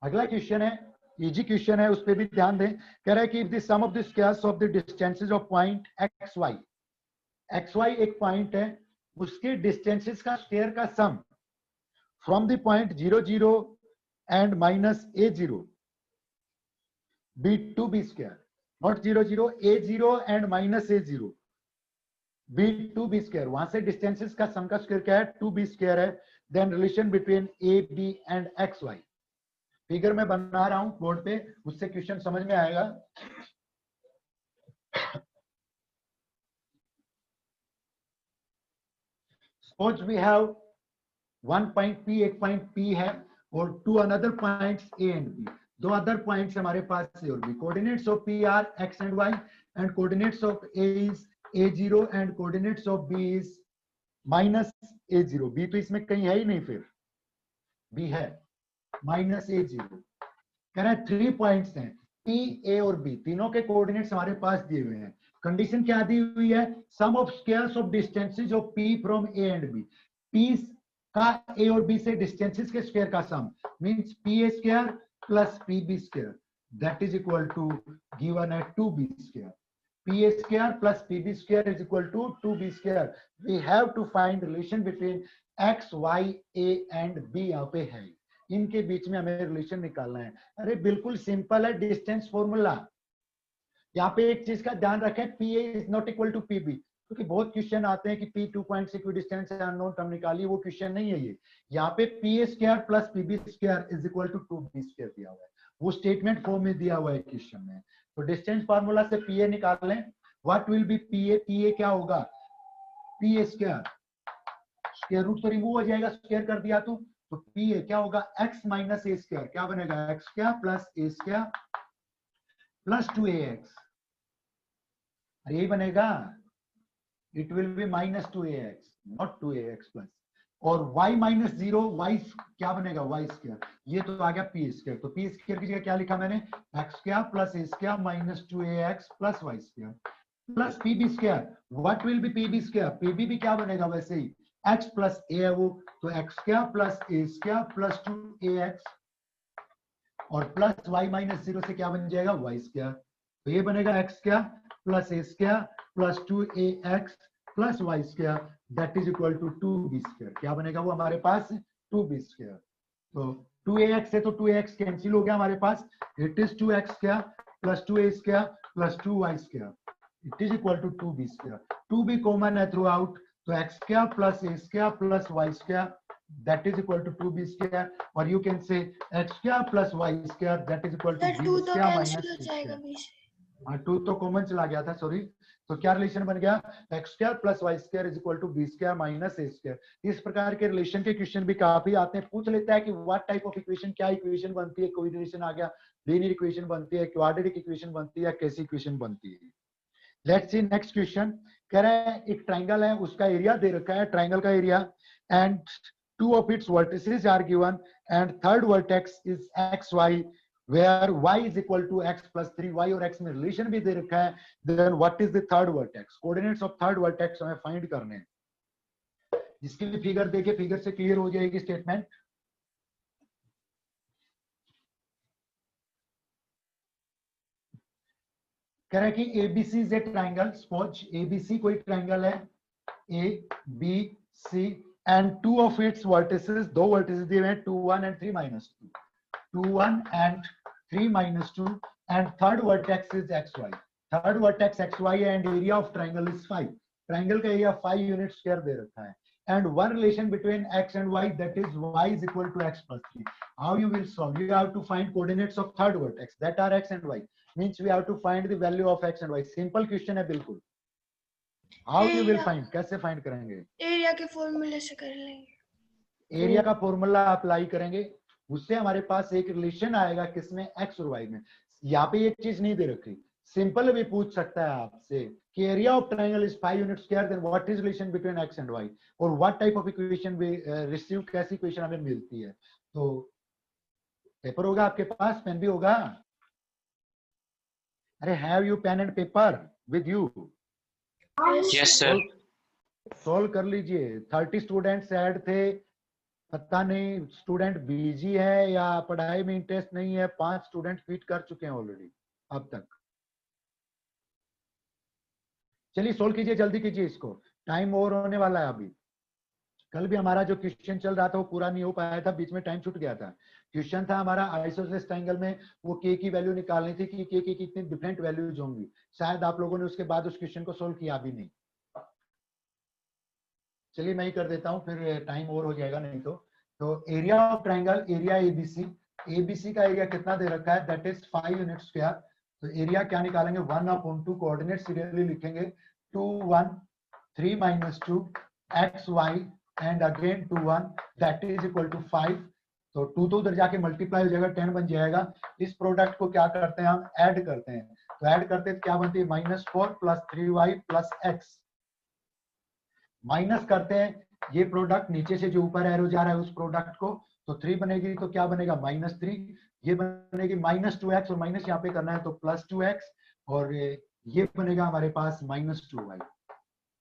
अगला क्वेश्चन है, इजी क्वेश्चन है, उस पर भी ध्यान दें। कह रहा है कि if the sum of the squares of the distances of point x y, x y एक पॉइंट है, उसके डिस्टेंसेस का स्क्वायर का sum from the point 0 0 and minus a0 be 2b square, not 0 0, a0 and minus a0 be 2b square। वहां से distances का सम का square क्या है, 2b स्क्वायर है। Then relation between a b and x y, figure में बना रहा हूं बोर्ड पे, उससे क्वेश्चन समझ में आएगा। Suppose we have one point p, एक पॉइंट p है, और two another points a and b, दो अदर पॉइंट्स हमारे पास से और B. Coordinates of P are X and Y, and coordinates of A is a0 and coordinates of B is minus a0। B तो इसमें कहीं है ही नहीं, फिर बी है माइनस a0। कह रहा है 3 पॉइंट्स हैं, पी ए और बी, तीनों के कोऑर्डिनेट्स हमारे पास दिए हुए हैं। कंडीशन क्या दी हुई है, sum of squares of distances of p from a and b. P का ए और बी से डिस्टेंसेस के स्क्वायर का sum means p a square plus pb square, that is equal to given at 2b square। pa square plus pb square is equal to 2b square। we have to find relation between x y a and b। यहाँ पे है, इनके बीच में हमें relation निकालना है। अरे बिल्कुल सिंपल है, डिस्टेंस फॉर्मूला। यहाँ पे एक चीज का ध्यान रखें, pa is not equal to pb, क्योंकि बहुत क्वेश्चन आते हैं कि p 2 पॉइंट से इक्विडिस्टेंस है, अननोन टर्म निकालिए, वो क्वेश्चन नहीं है ये। यहाँ पे pa square plus pb square is equal to 2b square दिया हुआ है, वो स्टेटमेंट फॉर्म में दिया हुआ है क्वेश्चन में। तो डिस्टेंस फार्मूला से pa निकाल लें। What will B pa, pa क्या होगा, pa स्क्वायर, स्क्वायर रूट तो रिमूव हो जाएगा, स्क्वायर कर दिया तो pa क्या होगा, x माइनस a स्क्वायर, क्या बनेगा, x square plus a square plus 2ax, यही बनेगा। It will be minus 2ax, not 2ax plus। और y minus 0, y क्या बनेगा, y स्क्वायर। ये तो आ गया p स्क्वायर, तो p स्क्वायर की जगह क्या लिखा मैंने, x square plus a square minus 2ax plus y square plus pb square. What will B pb square, pb भी क्या बनेगा वैसे ही, x प्लस a है वो, तो x square plus a square plus 2ax, और प्लस y माइनस 0 से क्या बन जाएगा, y स्क्वायर। तो ये बनेगा x square plus a square plus 2ax plus y square, that is equal to 2b square. क्या बनेगा वो हमारे पास, 2b स्क्वायर। तो 2ax है तो 2ax कैंसिल हो गया हमारे पास, it is 2x square plus 2a square plus 2y square, it is equal to 2b square. 2b common है थ्रू आउट, तो x square plus a square plus y square, that is equal to 2b square, or you can say x square plus y square, that is equal to b two तो square cancel minus हो c जाएगा square। बीच में। हाँ 2 तो common चला गया था, सॉरी। तो क्या रिलेशन बन गया, x square plus y square is equal to b square minus a square. इस प्रकार के रिलेशन के क्वेश्चन भी काफी आते हैं, पूछ लेता है कि व्हाट टाइप ऑफ इक्वेशन, क्या इक्वेशन बनती है, कोई रिलेशन आ गया, लीनियर इक्वेशन बनती है, क्वाड्रेटिक इक्वेशन बनती है, कैसी इक्वेशन बनती है। Let's see next question. कह रहा है एक ट्राइंगल है, उसका एरिया दे रखा है, ट्राइंगल का area, and two of its vertices are given, and third vertex is xy, where y is equal to x plus 3। y और x में रिलेशन भी दे रखा है। then what is the third vertex, coordinates of third vertex हमें find करने हैं, जिसकी भी फिगर देखे, फिगर से क्लियर हो जाएगी स्टेटमेंट। कह रहा है कि ABC is a triangle, suppose ABC कोई ट्राइंगल है, A B C, and two of its vertices, दो vertices दिए हुए हैं, 2 1 and 3 minus 2, 2 1 and 3 minus 2, and third vertex is xy, third vertex xy and area of triangle is 5। triangle का area 5 unit square दे रखा है, and one relation between x and y, that is y is equal to x plus 3। how you will solve, you have to find coordinates of third vertex that are x and y, means we have to find the value of x and y। Simple question है बिल्कुल। How you will find, कैसे find करेंगे? Area के फॉर्मूले से कर लेंगे। Area का फॉर्मूला अप्लाई करेंगे, उससे हमारे पास एक रिलेशन आएगा किसमें, x और y में। यहाँ पे ये चीज नहीं दे रखी, सिंपल भी पूछ सकता है आपसे कि area of triangle is 5 unit square, then what is relation between x and y, और what type of equation we receive, कैसी इक्वेशन हमें मिलती है। तो पेपर होगा आपके पास, पेन भी होगा? अरे have you pen and paper with you? Yes sir. Solve कर लीजिए। 30 स्टूडेंट्स ऐड थे, पता नहीं स्टूडेंट बिजी है या पढ़ाई में इंटरेस्ट नहीं है। 5 स्टूडेंट क्विट कर चुके हैं ऑलरेडी अब तक। चलिए सोल्व कीजिए, जल्दी कीजिए, इसको टाइम ओवर होने वाला है अभी। कल भी हमारा जो क्वेश्चन चल रहा था वो पूरा नहीं हो पाया था, बीच में टाइम छूट गया था। क्वेश्चन था हमारा आइसोसेलेस ट्रायंगल में वो के की वैल्यू निकालनी थी कि के की कितनी डिफरेंट वैल्यूज होंगी। शायद आप लोगों ने उसके बाद उस क्वेश्चन को सोल्व किया भी नहीं। चलिए मैं ही कर देता हूँ, फिर टाइम ओवर हो जाएगा नहीं तो area of triangle, area ABC, ABC का एरिया कितना दे रखा है, दैट इज 5 यूनिट स्क्वायर। तो एरिया क्या निकालेंगे, 1/2, कोऑर्डिनेट सीरियली लिखेंगे 2 1 3 - 2 x y and again 2 1, that is equal to 5। तो 2 तो उधर जाके मल्टीप्लाई हो जाएगा, 10 बन जाएगा। इस प्रोडक्ट को क्या करते हैं, हम ऐड करते हैं। तो ऐड करते हैं क्या बनती है, -4 + 3y + x। माइनस करते हैं ये प्रोडक्ट नीचे से जो ऊपर एरो जा रहा है उस प्रोडक्ट को, तो 3 बनेगी तो क्या बनेगा, -3। ये बनेगी -2x, और माइनस यहाँ पे करना है तो +2x, और ये बनेगा हमारे पास -2y।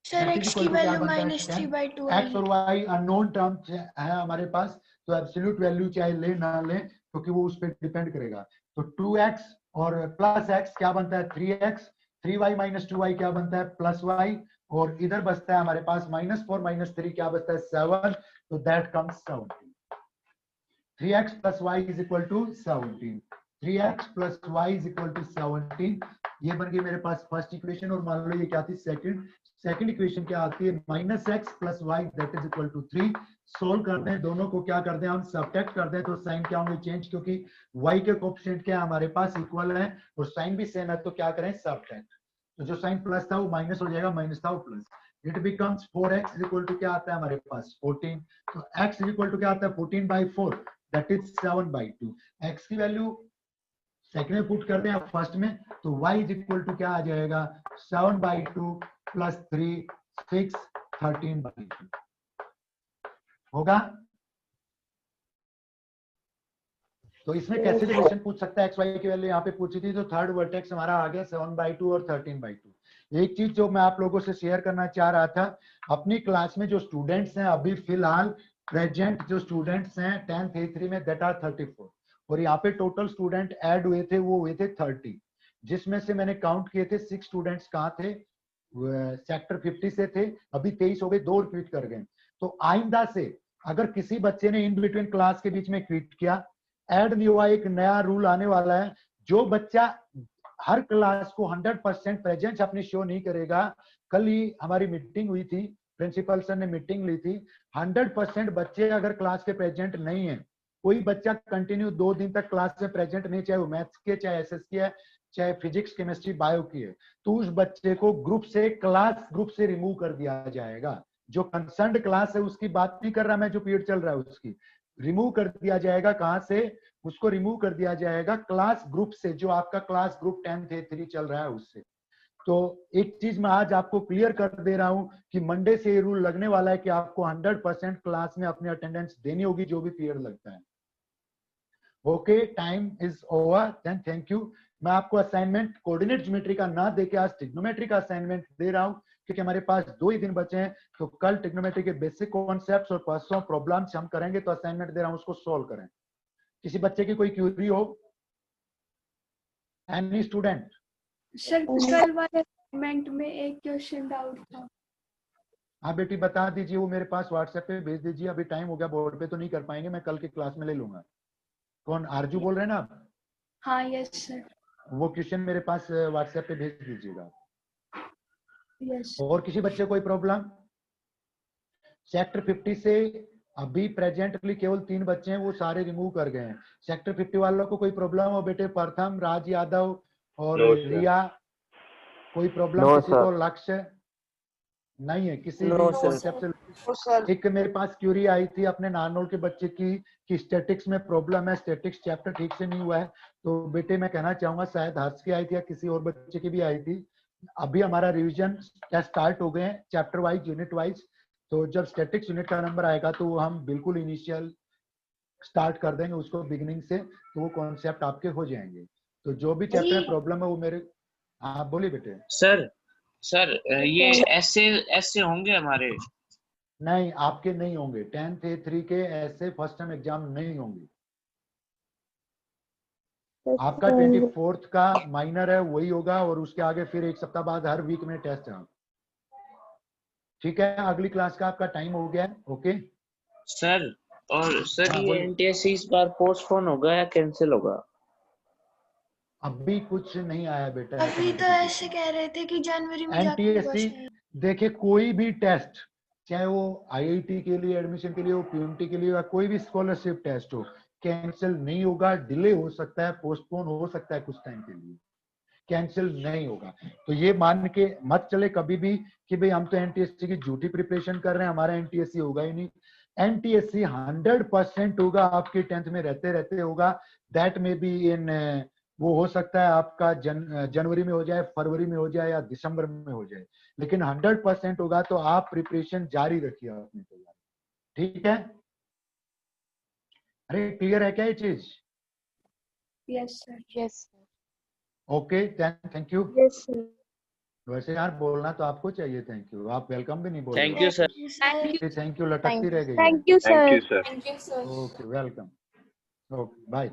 सर x की वैल्यू -3/2 x और y अननोन टर्म है हमारे पास, तो एब्सोल्यूट वैल्यू चाहे ले ना ले क्योंकि वो उस पर डिपेंड करेगा। तो 2x और +x क्या बनता है, 3x, 3y - 2y क्या बनता है, +y, और इधर बचता है हमारे पास -4 - 3 क्या बचता है, 7। तो that comes 17। 3x + y = 17। 3x + y = 17। ये बन गई मेरे पास फर्स्ट इक्वेशन, और मान लो ये क्या थी, सेकंड इक्वेशन क्या आती है, -x + y = 3। सोल्व करते हैं, दोनों को क्या करते हैं हम, सबट्रैक्ट करते हैं। तो साइन क्या होंगे, चेंज, क्योंकि y के कोएफिशिएंट क्या है हमारे पास, इक्वल है, और साइन भी सेम है, तो क्या करें, सबट्रैक्ट। तो जो साइन प्लस था वो माइनस हो जाएगा, माइनस था वो प्लस। इट बिकम्स 4x = क्या आता है हमारे पास, 14। तो x = क्या आता है, 14/4, दैट इज 7/2। x की वैल्यू सेकंड में पुट करते हैं फर्स्ट में, तो y = क्या आ जाएगा, 7/2 + 3 6 13/2 होगा। तो इसमें कैसे रिलेशन पूछ सकता है, एक्स वाई की वैल्यू यहाँ पे पूछी थी, तो थर्ड वर्टेक्स हमारा आ गया 7/2 और 13/2। एक चीज जो मैं आप लोगों से शेयर करना चाह रहा था, अपनी क्लास में जो स्टूडेंट्स हैं अभी फिलहाल प्रेजेंट जो स्टूडेंट्स हैं 10th A3 में, दैट आर 34, और यहाँ पे टोटल स्टूडेंट ऐड हुए थे, वो हुए थे 30, जिसमें से मैंने काउंट किए थे 6 स्टूडेंट्स कहाँ थे, सेक्टर 50 से थे, अभी 23 हो गए, 2 रिपीट कर गए। तो आइंदा से अगर किसी बच्चे ने इन बिटवीन क्लास के बीच में क्विट किया, ऐड नहीं हुआ, एक नया रूल आने वाला है, जो बच्चा हर क्लास को 100% प्रेजेंस अपनी शो नहीं करेगा, कल ही हमारी मीटिंग हुई थी, प्रिंसिपल सर ने मीटिंग ली थी, 100% बच्चे अगर क्लास के प्रेजेंट नहीं है, कोई बच्चा कंटिन्यू 2 दिन तक क्लास में प्रेजेंट नहीं, चाहे वो मैथ्स के, चाहे एसएस की है, चाहे फिजिक्स केमिस्ट्री बायो की है, तो उस बच्चे को ग्रुप से, क्लास ग्रुप से रिमूव कर दिया जाएगा। जो कंसर्न्ड क्लास है उसकी बात नहीं कर रहा मैं, जो पीरियड चल रहा है उसकी रिमूव कर दिया जाएगा। कहां से उसको रिमूव कर दिया जाएगा, क्लास ग्रुप से, जो आपका क्लास ग्रुप 10th A3 चल रहा है उससे। तो एक चीज मैं आज आपको क्लियर कर दे रहा हूं कि मंडे से ये रूल लगने वाला है कि आपको 100% क्लास में अपनी अटेंडेंस देनी होगी, जो भी पीरियड लगता है। Okay, time is over, then thank you. मैं आपको असाइनमेंट कोऑर्डिनेट ज्योमेट्री का ना देके आज ट्रिग्नोमेट्री का असाइनमेंट दे रहा हूं, क्योंकि हमारे पास 2 ही दिन बचे हैं। तो कल ट्रिग्नोमेट्री के बेसिक कॉन्सेप्ट्स और परसों प्रॉब्लम्स हम करेंगे, तो असाइनमेंट दे रहा हूं, उसको सोल्व करें। किसी बच्चे की कोई क्यूरी हो, एनी स्टूडेंट? सर कल वाले असाइनमेंट में एक क्वेश्चन डाउट था। हाँ बेटी बता दीजिए, वो मेरे पास व्हाट्सएप पे भेज दीजिए। अभी टाइम हो गया, बोर्ड पे तो नहीं कर पाएंगे, मैं कल की क्लास में ले लूंगा। कौन, आरजू बोल रहे हैं ना आप? हाँ यस सर। वो क्वेश्चन मेरे पास व्हाट्सएप पे भेज दीजिएगा। यस। और किसी बच्चे कोई प्रॉब्लम? सेक्टर 50 से अभी प्रेजेंटली केवल 3 बच्चे हैं, वो सारे रिमूव कर गए हैं। सेक्टर 50 वालों को कोई प्रॉब्लम हो बेटे? प्रथम, राज यादव और No, sir. रिया, कोई प्रॉब्लम No, किसी sir. को लक्ष्य नहीं है किसी No, भी sir. कॉन्सेप्ट से? एक मेरे पास क्यूरी आई थी अपने नानोल के बच्चे की कि स्टैटिक्स में प्रॉब्लम है, स्टैटिक्स चैप्टर ठीक से नहीं हुआ है। तो बेटे मैं कहना चाहूंगा, शायद हर्ष की आई थी या किसी और बच्चे की भी आई थी, अभी हमारा रिवीजन टेस्ट स्टार्ट हो गए हैं चैप्टर वाइज, यूनिट वाइज। तो जब स्टैटिक्स यूनिट का नंबर आएगा तो हम बिल्कुल इनिशियल स्टार्ट कर देंगे उसको बिगिनिंग से, तो वो कॉन्सेप्ट आपके हो जाएंगे। तो जो भी चैप्टर में प्रॉब्लम है वो मेरे, हाँ बोलिए बेटे। सर ये ऐसे होंगे हमारे? नहीं, आपके नहीं होंगे, 10th A3 के ऐसे फर्स्ट टाइम एग्जाम नहीं होंगे। आपका 24th का माइनर है वही होगा, और उसके आगे फिर एक सप्ताह बाद हर वीक में टेस्ट है। ठीक है, अगली क्लास का आपका टाइम हो गया है। ओके सर, और सर हाँ, ये बोलिए। एनटीएससी इस बार पोस्टपोन होगा या कैंसिल होगा? अभी कुछ नहीं आया बेटा, अभी तो ऐसे कह रहे थे कि जनवरी में जाके होगा एनटीएससी शायद। देखिए, कोई भी टेस्ट, चाहे वो आईआईटी के लिए एडमिशन के लिए हो, पीएमटी के लिए या कोई भी स्कॉलरशिप टेस्ट हो, कैंसिल नहीं होगा। डिले हो सकता है, पोस्टपोन हो सकता है कुछ टाइम के लिए, कैंसिल नहीं होगा। तो ये मान के मत चले कभी भी कि भाई हम तो एनटीएससी की झूठी प्रिपरेशन कर रहे हैं, हमारा एनटीएससी होगा ही नहीं। एनटीएससी 100% होगा, आपके 10th में रहते रहते होगा। दैट में बी इन, वो हो सकता है आपका जनवरी में हो जाए, फरवरी में हो जाए या दिसंबर में हो जाए, लेकिन 100% होगा। तो आप प्रिपरेशन जारी रखिए अपनी तैयारी, ठीक है? अरे क्लियर है क्या ये चीज? Yes sir. Yes okay, thank you. Yes sir. वैसे यार बोलना तो आपको चाहिए थैंक यू, आप वेलकम भी नहीं बोल रहे थैंक यू सर। हो। थैंक यू लटकती रह गई है। Thank you Thank sir. you, sir. Thank you sir. Okay, welcome. Okay, bye.